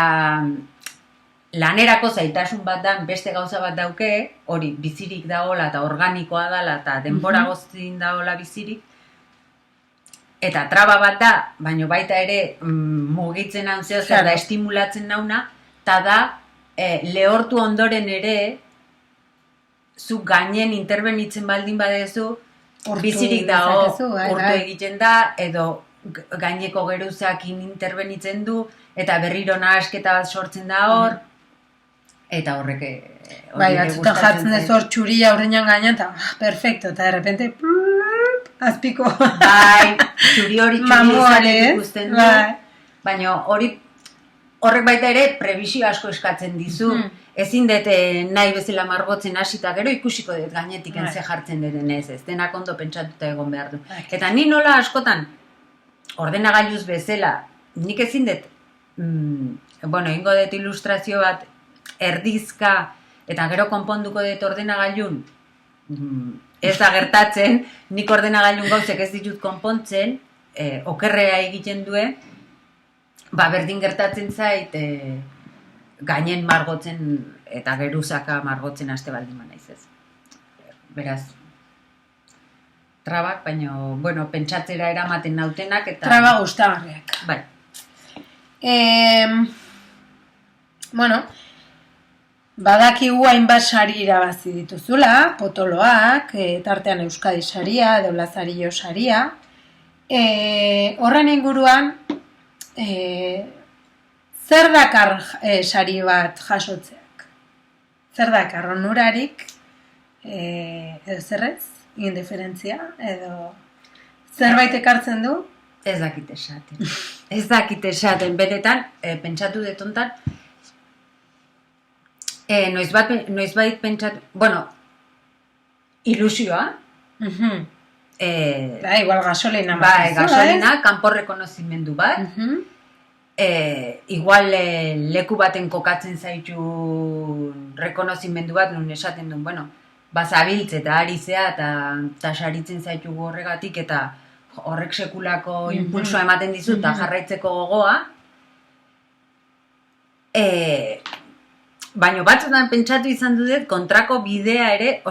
lanerako zaitasun bat da, beste gauza bat dauke, hori bizirik daola eta organikoa dala eta denbora goztin daola bizirik, eta traba bat da, baina baita ere mugitzen hau zeo, zer da estimulatzen nauna, eta da lehortu ondoren ere, zu gainen interbenitzen baldin badezu, bizirik dago, urtu egiten da, edo gaineko geruzakin interbenitzen du, eta berriro nahasketa bat sortzen da hor, eta horrek bai, batzutan jartzen dezu hor txuria aurrenean gainean, eta perfecto, eta de repente azpiko bai, txuri hori izanek ikusten du, baina horrek baita ere prebisio asko eskatzen dizu, ezin dut nahi bezala margotzen hasita gero ikusiko dut gainetik ze jartzen duten ez denak ondo pentsatuta egon behar du. Eta ni nola askotan ordenagailuz bezala, nik ezin dut, ingo dut ilustrazio bat erdizka eta gero konponduko dut ordenagailun, ez da gertatzen, nik ordenagailun gauzek ez ditut konpontzen, okerrea egiten duen, berdin gertatzen zait, gainen margotzen eta geruzaka margotzen haste baldin naiz ez. Beraz, trabak, baina, pentsatzera eramaten nautenak eta... Traba gustagarriak. Bai. Badakigu hainbat sari irabazi dituzula, potoloak, tartean Euskadi saria, edo Lazarillo saria. Horren inguruan, zer dakar sari bat jasotzeak? Zer dakar onurarik, edo zerrez, indiferentzia, edo zerbait ekartzen du? Ez dakit esaten. Ez dakit esaten, betetan, pentsatu detontan, noizbait pentsatu, ilusioa. Igual gasolina. Gasolina, kanpo rekonozimendu bat. Igual leku baten kokatzen zaitu rekonozimendu bat, nun esaten duen, bazabiltze eta ari zea eta saritzen zaitu horregatik eta horrek sekulako impulsoa ematen dizu eta jarraitzeko gogoa. Baina batzutan pentsatu izan dut kontrako bidea ere,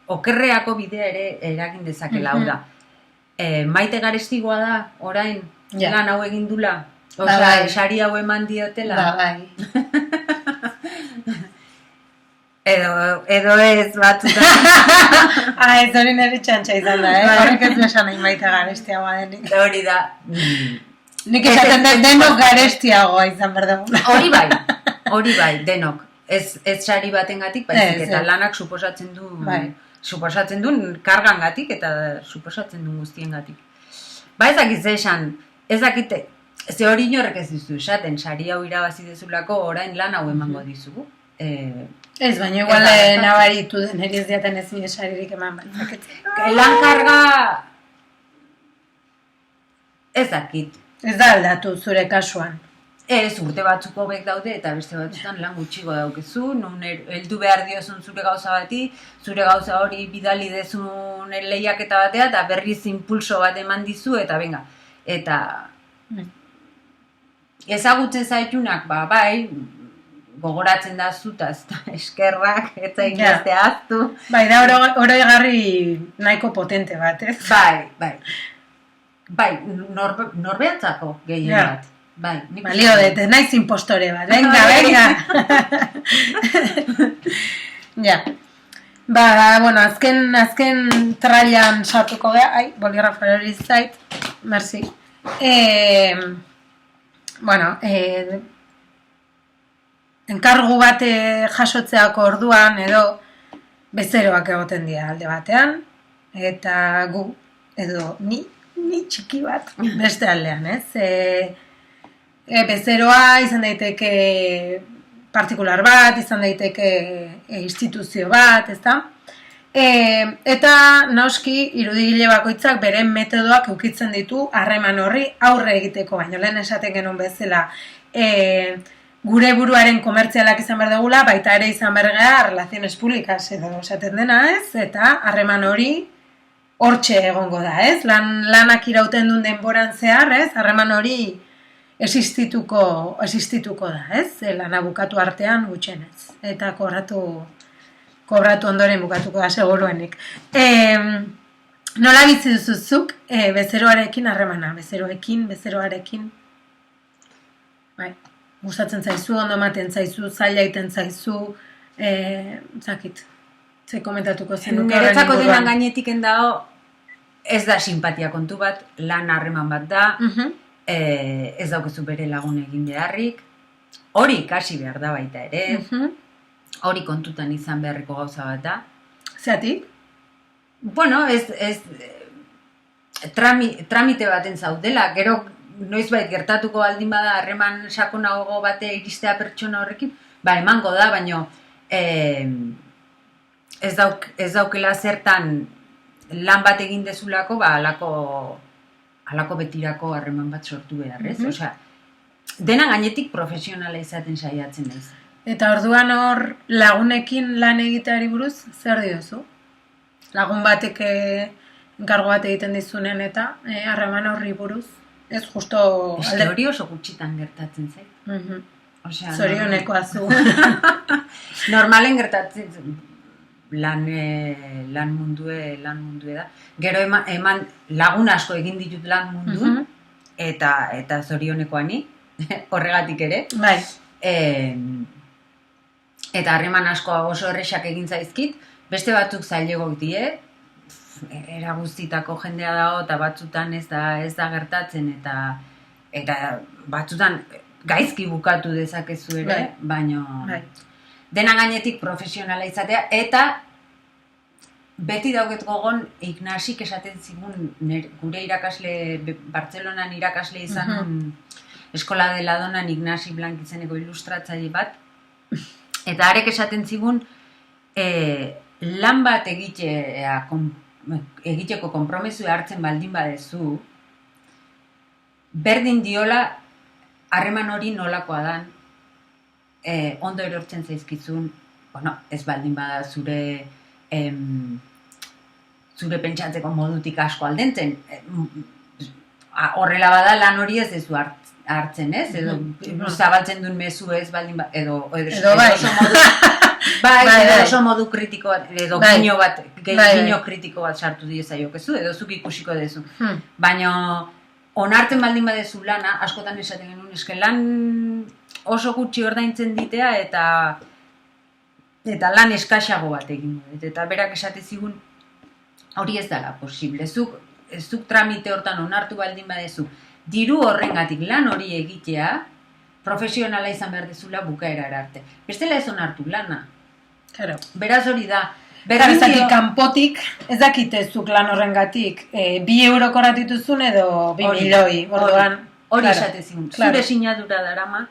okerreako bidea ere eragin dezakela, hau da. Maite Garestigoa da, orain, lan hau egin dula, sari hau eman diotela. Bai. Edo ez batzutan. Ez hori nire txantxa izan da, horrek ez esan nahi Maite Garestiagoa denik. Hori da. Nik esaten denok Garestiagoa izan berdeguna. Hori bai, denok. Ez sari batengatik, baizik eta lanak suposatzen duen kargangatik eta suposatzen duen guztiengatik. Ez dakit esan, ez dakit, ze hori inorrek ez dizu esaten, sari hau irabazi dezulako orain lan hau emango dizugu. Ez, baina igual nabaritu den ez diaten ez nire saririk eman baitzaketzen. Lan karga, ez dakit. Ez da aldatu zure kasuan. Ez, urte batzuk hobek daude eta beste batzutan lan gutxiko daukezu, nun heldu behar diozun zure gauza bati, zure gauza hori bidali dezun lehiaketa batea eta berriz impulso bat eman dizu eta benga. Eta ezagutzen zaitunak, bai, gogoratzen da zutaz, eskerrak, eta ingazte aztu. Bai, da oroigarri nahiko potente bat, ez? Bai, norbeatzako gehien bat. Balio dut, naiz impostore bat, venga. Ja. Azken trailan sartuko gea, boligrafa hori zait, merci. Enkargu bat jasotzeako orduan edo bezeroak egoten dira alde batean, eta gu, edo ni txiki bat beste aldean, ez? Bezeroa izan daiteke partikular bat, izan daiteke instituzio bat, ezta? Eta noski irudigile bakoitzak beren metodoak eukitzen ditu harreman horri aurre egiteko, baina lehen esaten genuen bezala gure buruaren komertzialak izan behar dugula, baita ere izan behar gara relaziones publikas edo esaten dena, ez? Eta harreman hori hortxe egongo da, ez? Lanak irauten duen denboran zehar, ez? Harreman hori existituko da, ez? Lana bukatu artean gutxenez. Eta kobratu ondoren bukatuko da seguruenik. Nola bizi duzuzuk bezeroarekin harremana? Bezeroarekin. Bai, gustatzen zaizu, ondo ematen zaizu, zaila egiten zaizu, zakit, ze komentatuko zenuke horren Niretzako inguruan. denan gainetik endao, ez da simpatia kontu bat, lan harreman bat da, ez daukezu bere lagun egin beharrik, hori ikasi behar da baita ere, hori kontutan izan beharreko gauza bat da. Zeatik? Bueno, ez tramite baten zaudela, gero noizbait gertatuko baldin bada harreman sakonago bate iristea pertsona horrekin, ba emango da, baino ez daukela zertan lan bat egin dezulako, ba halako betirako harreman bat sortu behar, ez? Osea, dena gainetik profesionala izaten saiatzen naiz. Eta orduan hor lagunekin lan egiteari buruz, zer diozu? Lagun batek enkargo bat egiten dizunen eta harreman horri buruz, ez justo... Hori oso gutxitan gertatzen zait. Osea, zorionekoa zu. Normalen gertatzen lan mundue da. Gero eman lagun asko egin ditut lan mundu, eta zorionekoa ni, horregatik ere. Bai. Eta harreman asko oso erresak egin zaizkit, beste batzuk zailegok die, era guztitako jendea dago, eta batzutan ez da gertatzen, eta batzutan gaizki bukatu dezakezu ere, baino dena gainetik profesionala izatea, eta beti dauket gogon Ignasik esaten zigun, gure irakasle, Bartzelonan irakasle izan Eskola de la Donan Ignasi Blanc izeneko ilustratzaile bat, eta arek esaten zigun lan bat egiteko konpromesua hartzen baldin badezu, berdin diola harreman hori nolakoa dan, ondo erortzen zaizkizun, bueno, ez baldin bada zure pentsatzeko modutik asko aldentzen, horrela bada lan hori ez dezu hartzen, ez? Edo zabaltzen duen mezu ez baldin bada, edo oso modu... Bai, oso modu kritiko bat, edo gino kritiko bat sartu diezaiokezu, edo zuk ikusiko dezu. Baina onartzen baldin badezu lana, askotan esaten genuen, eske lan oso gutxi ordaintzen ditea eta lan eskaxago bat egin dut. Eta berak esate zigun hori ez dela posible. Zuk tramite hortan onartu baldin badezu, diru horrengatik lan hori egitea, profesionala izan behar dezula bukaerara arte. Bestela ez onartu lana. Claro. Beraz hori da. Bezatik kanpotik, ez dakitezuk lan horrengatik, 2 euro korratituzun edo 2 milioi, orduan. Hori esate zigun, zure sinadura darama.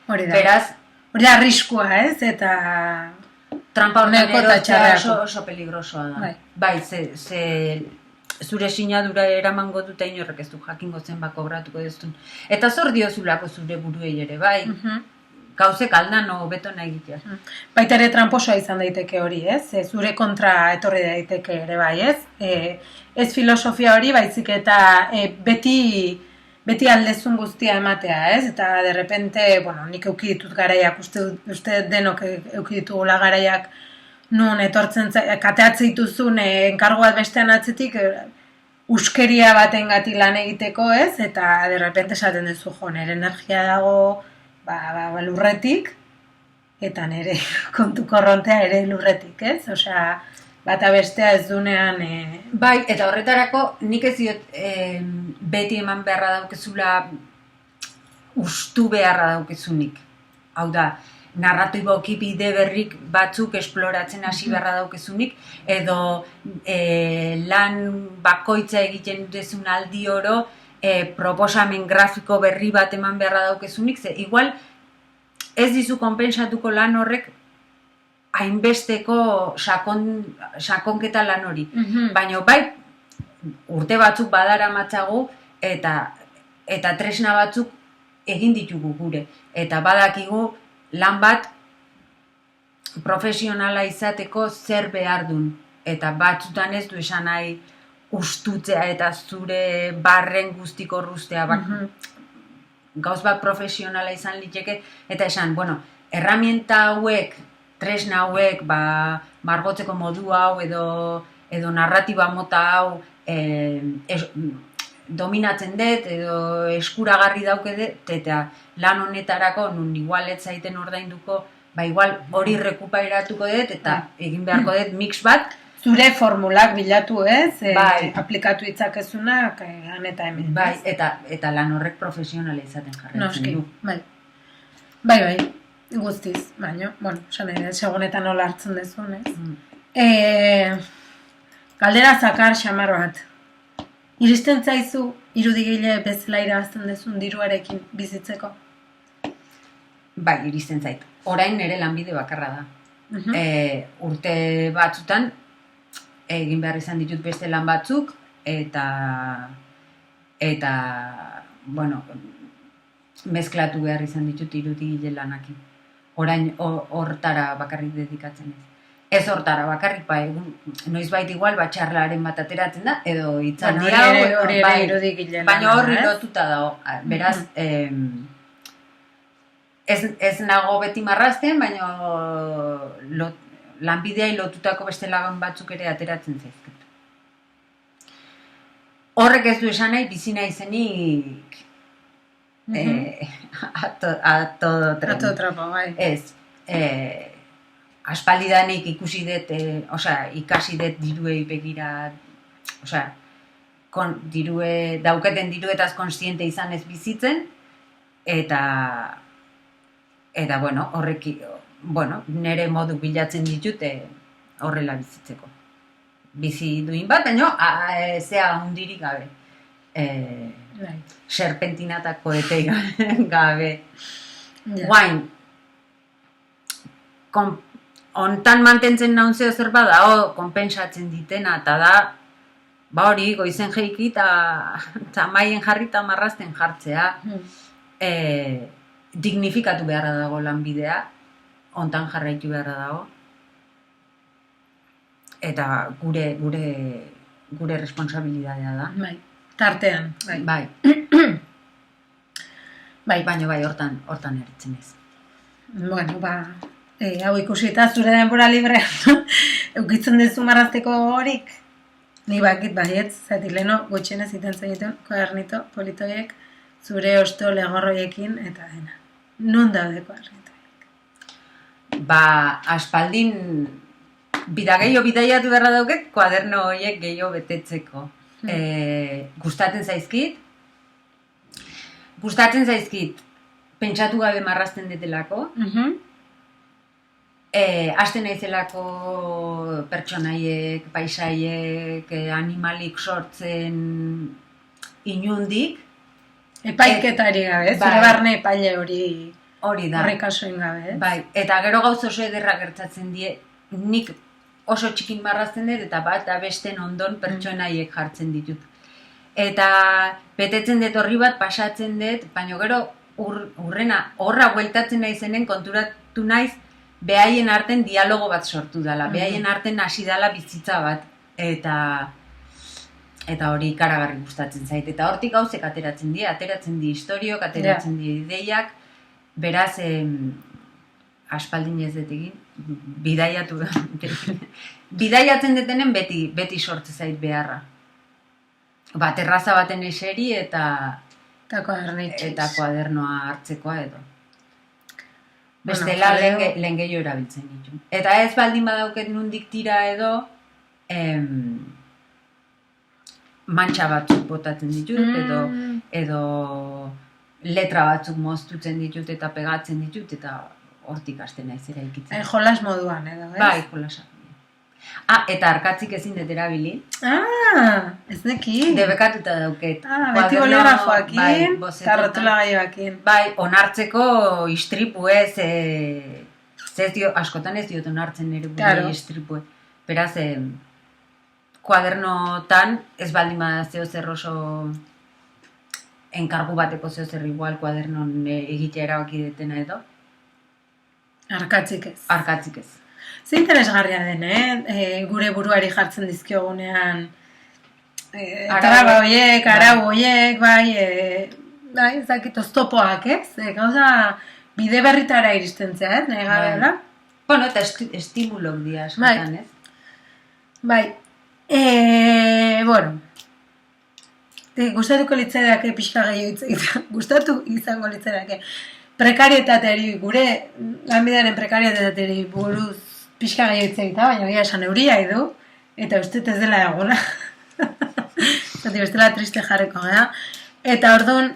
Hori da. Beraz, hori da arriskua, ez? Eta... trampa horren erotzea oso peligrosoa da. Bai, ze zure sinadura eramango dute inorrek ez du jakingo zenbat kobratuko dezun. Eta zor diozulako zure buruei ere, bai. Gauzek aldan hobeto nahi egitea. Baita ere tramposoa izan daiteke hori, ez? Zure kontra etorri daiteke ere, bai, ez? Ez filosofia hori, baizik eta beti aldezun guztia ematea, ez? Eta derrepente, bueno, nik euki ditut garaiak, uste denok euki ditugula garaiak, nun etortzen kateatzen dituzun enkargo bat bestean atzetik, uskeria batengatik lan egiteko, ez? Eta derrepente esaten duzu, jo, nire energia dago lurretik, eta nire kontu korrontea ere lurretik, ez? Osea, bata bestea ez dunean... Bai, eta horretarako nik ez diot beti eman beharra daukezula ustu beharra daukezunik. Hau da, narratiboki bide berrik batzuk esploratzen hasi beharra daukezunik, edo lan bakoitza egiten duzun aldi oro proposamen grafiko berri bat eman beharra daukezunik, ze igual ez dizu konpentsatuko lan horrek hainbesteko sakonketa lan hori. Baina bai, urte batzuk badara matzagu eta tresna batzuk egin ditugu gure. Eta badakigu lan bat profesionala izateko zer behar duen. Eta batzutan ez du esan nahi ustutzea eta zure barren guztiko rustea. Gauz bat profesionala izan liteke eta esan, bueno, herramienta hauek, tresna hauek, margotzeko modu hau edo narratiba mota hau dominatzen dut edo eskuragarri dauke dut eta lan honetarako nun igual ez zaiten ordainduko, igual hori rekuperatuko dut eta egin beharko dut mix bat. Zure formulak bilatu ez, aplikatu itzakezunak han eta hemen. Bai, eta lan horrek profesionala izaten jarraitzen du. Bai, guztiz, baina, bueno, esan edo, segunetan nola hartzen dezun, ez? Galdera zakar xamar bat. Iristen zaizu irudigile bezala irabazten dezun diruarekin bizitzeko? Bai, iristen zait. Orain nire lanbide bakarra da. Urte batzutan, egin behar izan ditut beste lan batzuk, eta bueno, mezklatu behar izan ditut irudigile lanakin. Orain hortara bakarrik dedikatzen ez. Ez hortara bakarrik, noizbait igual txarlaren bat ateratzen da, edo hitzaldi hau, baina horri lotuta dago. Beraz, ez nago beti marrazten, baina lanbideai lotutako beste lagun batzuk ere ateratzen zaizkit. Horrek ez du esan nahi, bizina izenik a todo trapo, bai. Ez, aspaldidanik ikusi dut, ikasi dut diruei begira, dauketen diruetaz konstiente izan ez bizitzen, eta bueno, nire modu bilatzen ditute horrela bizitzeko. Bizi duin bat, baina zea hundirik gabe. Serpentinatako etei gabe. Guain, ontan mantentzen nauntzeo zer bada, konpensatzen ditena, eta da, hori, goizen jeiki eta maien jarri eta marrazten jartzea. Dignifikatu beharra dago lanbidea, ontan jarraitu beharra dago, eta gure responsabilidadea da. Bai, tartean. Bai. Baina hortan eritzen ez. Bueno, hau ikusita zure denbora librean, eukitzen duzu marrazteko horik? Ni bakit baietz, zati leheno gutxenez iten zegiten, koadernito, politoiek, zure osto legorroiekin eta dena. Non daude koadernitoiek? Aspaldin bidaiatu beharra dauket, koaderno horiek gehiago betetzeko. Gustatzen zaizkit, pentsatu gabe marrazten detelako, hasten naizelako pertsonaiek, paisaiek, animalik sortzen inundik. Epaiketari gabe, zure barne epaile hori da. Horrekasoen gabe. Bai, eta gero gauz oso ederra gertatzen die, nik oso txikin marrazten dut, eta bat da besten ondon pertsonaiek jartzen ditut. Eta betetzen dut horri bat, pasatzen dut, baina gero horra bueltatzen naizenen konturatu naiz, behaien arten dialogo bat sortu dela, behaien arten hasi dela bizitza bat, eta hori ikaragarri gustatzen zait. Eta hortik gauzek ateratzen di historiok, ateratzen di ideiak, beraz, aspaldin ez dut egin, bidaiatzen detenen beti sortze zait beharra. Terraza baten eseri eta koadernoa hartzekoa edo. Bestela lehen gehiago erabiltzen ditu. Eta ez baldin badauket nundik tira edo, mantxa batzuk botatzen ditut, edo letra batzuk moztutzen ditut eta pegatzen ditut, eta hortik hasten naiz eraikitzen. Jolas moduan edo, ez? Bai, jolasa. Eta arkatzik ezin dut erabili. Ez neki. Debekatuta dauket. Beti boligrafoakin, bai, eta rotulagailuakin. Bai, onartzeko istripu ez, askotan ez diot onartzen nire burui istripu. Beraz, kuadernotan ez baldin zeo zer oso enkargu bateko zeo zer igual kuadernon egitea erabaki detena edo. Arkatzik ez. Arkatzik ez. Ze interesgarria den, gure buruari jartzen dizkiogunean traba horiek, arau horiek, bai, ez dakit, oztopoak, ez? Gauza bide berritara iristen zea, ez? Nahi gabe, Bueno, eta estimulok dira, eskotan, ez? Bai. Bueno, gustatuko litzaidake pixka gehiago hitz egiten, gustatu izango litzaidake. Prekarietateari, gure lanbidearen prekarietateari buruz pixka gehiago hitz egita, baina gira esan euria edu, eta uste ez dela egona. Zati bestela triste jarriko gara. Eta orduan,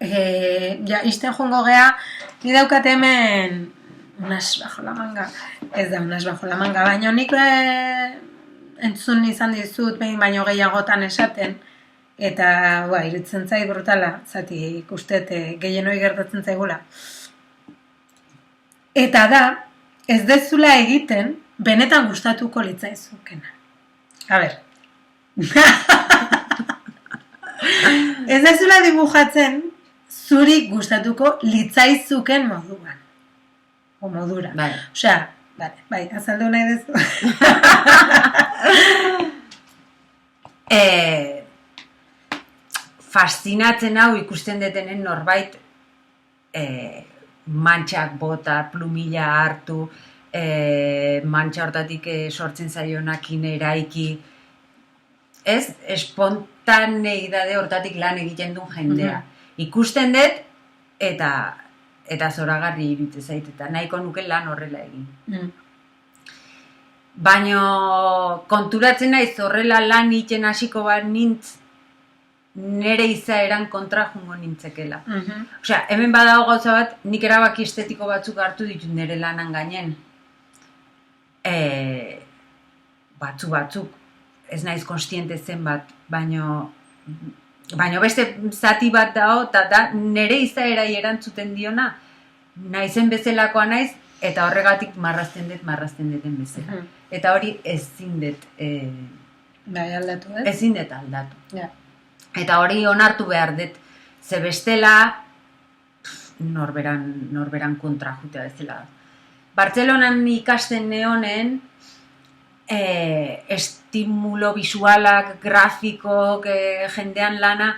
izten joango gea, ni daukat hemen unas bajo la manga, ez da unas bajo la manga, baina nik entzun izan dizut behin baino gehiagotan esaten, eta iruditzen zait brutala, zati ikustet gehienoi gertatzen zaigula. Eta da, ez dezula egiten, benetan gustatuko litzaizukena. A ber. Ez dezula dibujatzen, zuri gustatuko litzaizuken moduan. O modura. Bai. Osea, bai, azaldu nahi dezu. Faszinatzen hau ikusten detenen norbait mantxak bota, plumila hartu, mantxa hortatik sortzen zaionakin eraiki, ez, espontaneidade hortatik lan egiten duen jendea. Ikusten dut, eta zoragarri iruditzen zait, eta nahiko nuke lan horrela egin. Baina konturatzen naiz horrela lan egiten hasiko bat nintz, nere izaeran kontra jungo nintzekela. Osea, hemen badago gauza bat, nik erabaki estetiko batzuk hartu ditut nire lanan gainen. Batzuk, ez naiz konstiente zenbat, baina beste zati bat dago, eta da nire izaerai erantzuten diona, naizen bezalakoa naiz, eta horregatik marrazten duten bezala. Eta hori ezin dut aldatu, ez? Ezin dut aldatu. Eta hori onartu behar dut, ze bestela norberan kontra jutea bezala. Bartzelonan ikasten neonen, estimulo visualak, grafikok, jendean lana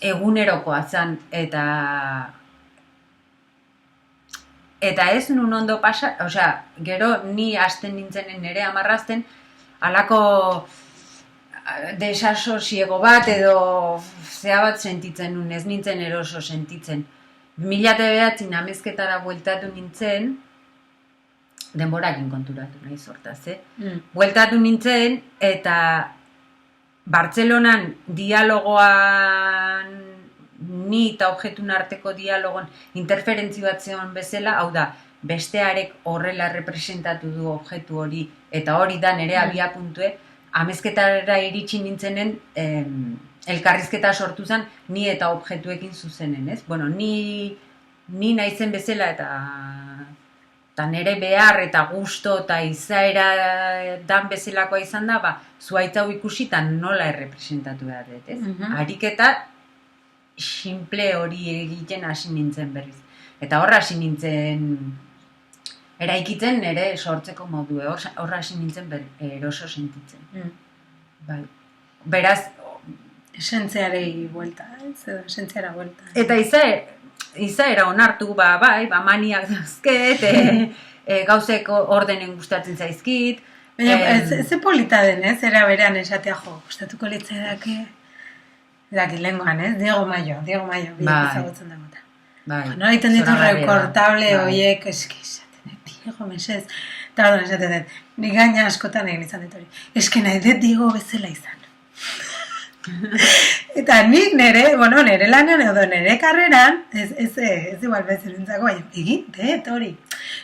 egunerokoa zen, eta ez nun ondo pasa, osea, gero ni hasten nintzenen nire amarrazten, halako desasosiego bat edo zea bat sentitzen nun, ez nintzen eroso sentitzen. 2009 amezketara bueltatu nintzen, denborakin konturatu nahi sortaz, bueltatu nintzen, eta Bartzelonan dialogoan, ni eta objektun arteko dialogon interferentzi bat zeon bezala, hau da, bestearek horrela representatu du objektu hori, eta hori da nire abiapuntue, amezketara iritsi nintzenen elkarrizketa sortu zen ni eta objektuekin zuzenen, ez? Bueno, ni naizen bezala eta nire behar eta gusto eta izaera dan bezalakoa izan da, zuaitz hau ikusi eta nola errepresentatu behar dut, ez? Ariketa simple hori egiten hasi nintzen berriz. Eta horra hasi nintzen eraikitzen nire sortzeko modu, horra hasi nintzen eroso sentitzen. Bai. Beraz, esentziarei buelta, ez? Esentziara buelta. Eta izaera onartu, maniak dauzket, gauzek ordenen gustatzen zaizkit. Ez polita den, ez? Era berean esatea, gustatuko litzaidake, lengoan, ez? Diego Mayo, biak izagotzen dagoeta. Nola egiten ditu rekortable horiek, Diego, mesez. Eta orduan esaten dut, nik gaina askotan egin izan dut hori. Eske nahi dut Diego bezala izan. Eta nik nere lanean edo nere karreran, ez igual bezerentzako, baina egin, hori.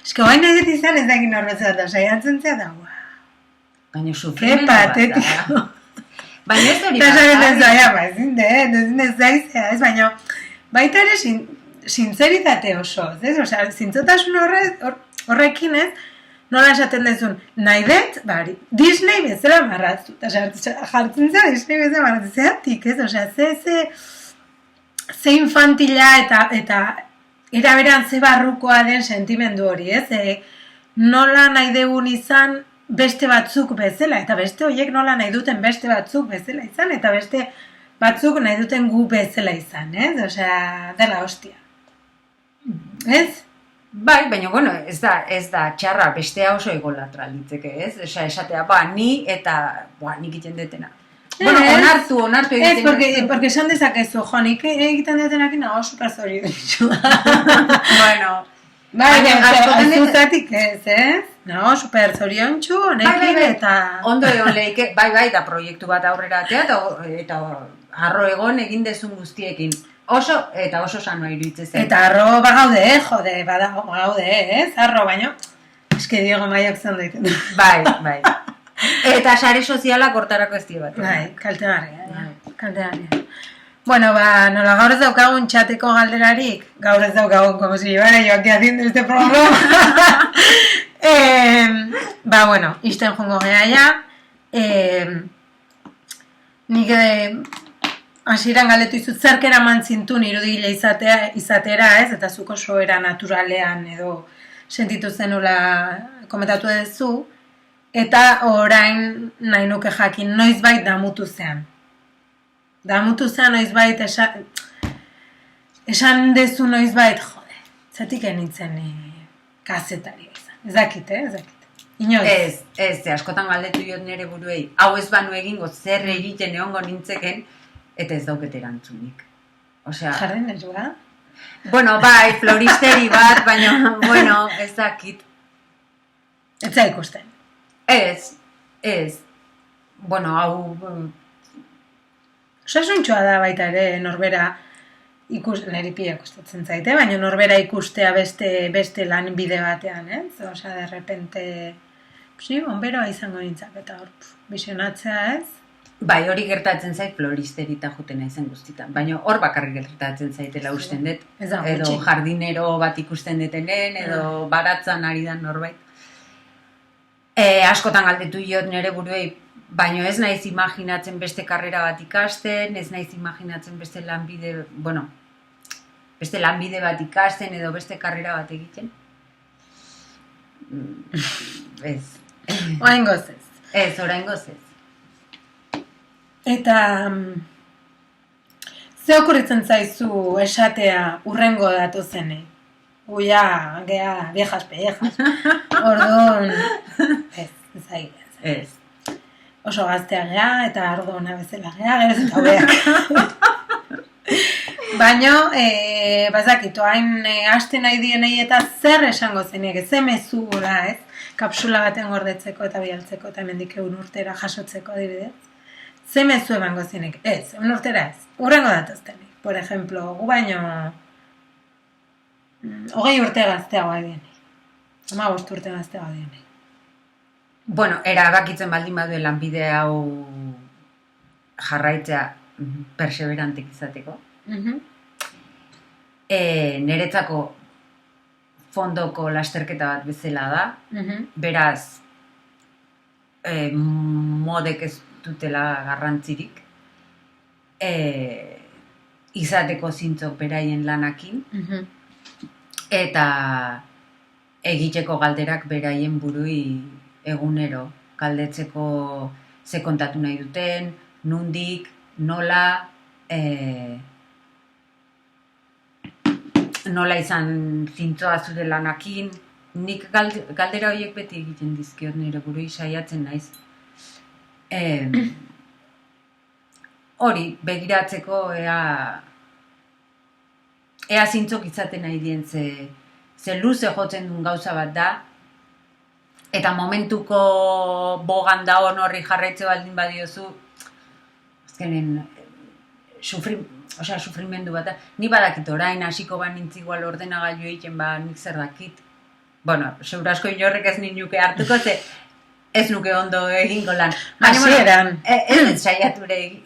Eske guain nahi dut izan ez dakin norbetzat da, saiatzen zea da, Baina ke sufrimendu bat patetiko. Baina ez hori Eta esaten zaia, ezin ez zaizea, ez, baina baita ere sintzeritate oso, ez? Osea, zintzotasun horrekin, ez? Nola esaten dezun, nahi dut, Disney bezala marratzu. Eta jartzen zera Disney bezala marratzu. Zeatik, ez? Osea, ze infantila eta eraberan ze barrukoa den sentimendu hori, ez? Nola nahi degun izan beste batzuk bezala, eta beste horiek nola nahi duten beste batzuk bezala izan, eta beste batzuk nahi duten gu bezala izan, ez? Osea, dela hostia. Ez? Bai, baina, bueno, ez da txarra, bestea oso egolatra litzeke, ez? Osea, esatea, ni eta, nik egiten detena. Bueno, onartu egiten detena. Ez, porque esan dezakezu, nik egiten detenakin nago super zoriontsu. Bueno, baina, askotatik ez? Nago super zoriontsu, honekin, eta... Ondo egon lehike, bai, eta proiektu bat aurrera atea, eta harro egon egin dezun guztiekin. Oso sanoa iruditzen zen. Eta arro bagaude, bagaude, ez? Arro, baino, eske Diego Maiok zen daiten. Bai. Eta sare sozialak hortarako ez bat. Bai, kaltegarria. Bueno, nola gaur ez daukagun txateko galderarik, gaur ez daukagun, como si llevara yo aquí haciendo este programa. Bueno, izten jongo geha ja. Nik hasieran galdetu izut zerkera mantzintun irudile izatera, ez? Eta zuk oso era naturalean edo sentitu zenula komentatu duzu. Eta orain nahi nuke jakin noizbait damutu zean. Damutu zean noizbait esan dezu noizbait, jode, zatik enitzen kazetaria izan. Ez dakit. Inoiz. Ez, askotan galdetu jot nire buruei. Hau ez banu egingo zer egiten egongo nintzeken, eta ez dauket erantzunik. Osea... Jarren ez ba? Bueno, bai, floristeri bat, baina, bueno, ez dakit. Ez da ikusten. Ez. Bueno, hau... Osasuntxoa da baita ere norbera niri pila kostatzen zaite, baina norbera ikustea beste lan bide batean, ez? Osea, de repente... Onberoa izango nintzak, eta hor, visionatzea, ez? Bai, hori gertatzen zait floristerita juten naizen guztitan, baina hor bakarrik gertatzen zaitela usten dut. Edo jardinero bat ikusten detenen, edo baratzan ari dan norbait. Askotan galdetu jot nire buruei, baina ez naiz imaginatzen beste karrera bat ikasten, ez naiz imaginatzen beste lanbide bat ikasten, edo beste karrera bat egiten. Ez. Oraingoz ez. Ez, oraingoz ez. Eta ze okurritzen zaizu esatea urrengo datozene? Uia, gea, viejas pellejas. Orduan, ez. Oso gaztea gea, eta orduan abezela gea, geroz eta hobeak. Baina, bazakitu, hain haste nahi dienei eta zer esango zenik, ze mezu da, ez? Kapsula baten gordetzeko eta bialtzeko eta hemendik egun urtera jasotzeko adibidez. Ze mezu emango zinik? Ez, egun urtera ez. Urrengo datoztenik. Por ejemplo, gu baino 20 urte gazteagoa dienei. 15 urte gazteagoa dienei. Bueno, erabakitzen baldin badue lanbide hau jarraitzea perseverantek izateko. Niretzako fondoko lasterketa bat bezala da. Beraz, modek ez dutela garrantzirik. Izateko zintzok beraien lanakin. Eta egiteko galderak beraien burui egunero. Galdetzeko ze kontatu nahi duten, nundik, nola... nola izan zintzoa zure lanakin, nik galdera horiek beti egiten dizkiot nire burui saiatzen naiz. Hori, begiratzeko ea zintzok izaten nahi dien ze luze jotzen duen gauza bat da, eta momentuko bogan da horri jarraitze baldin badiozu, azkenen sufrimendu bat da. Ni badakit orain hasiko banintz igual ordenagailu egiten nik zer dakit. Bueno, seguru asko inorrek ez ninuke hartuko, ze ez nuke ondo egingo lan. Hasieran. Ez saiature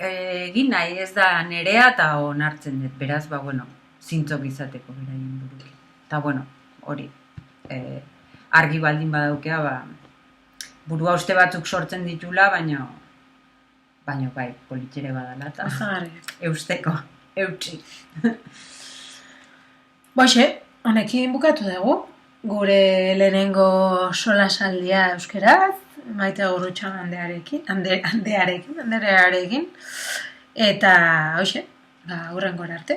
egin nahi, ez da nerea eta onartzen dut. Beraz, zintzok izateko beraien buruki. Eta, hori, argi baldin badaukea, burua uste batzuk sortzen ditula, baina bai, politxere badala eta eusteko, eutxi. Boixe, honekin bukatu dugu. Gure lehenengo solasaldia euskeraz, Maite Gurrutxaga anderearekin, eta, hoxe, hurrengora arte.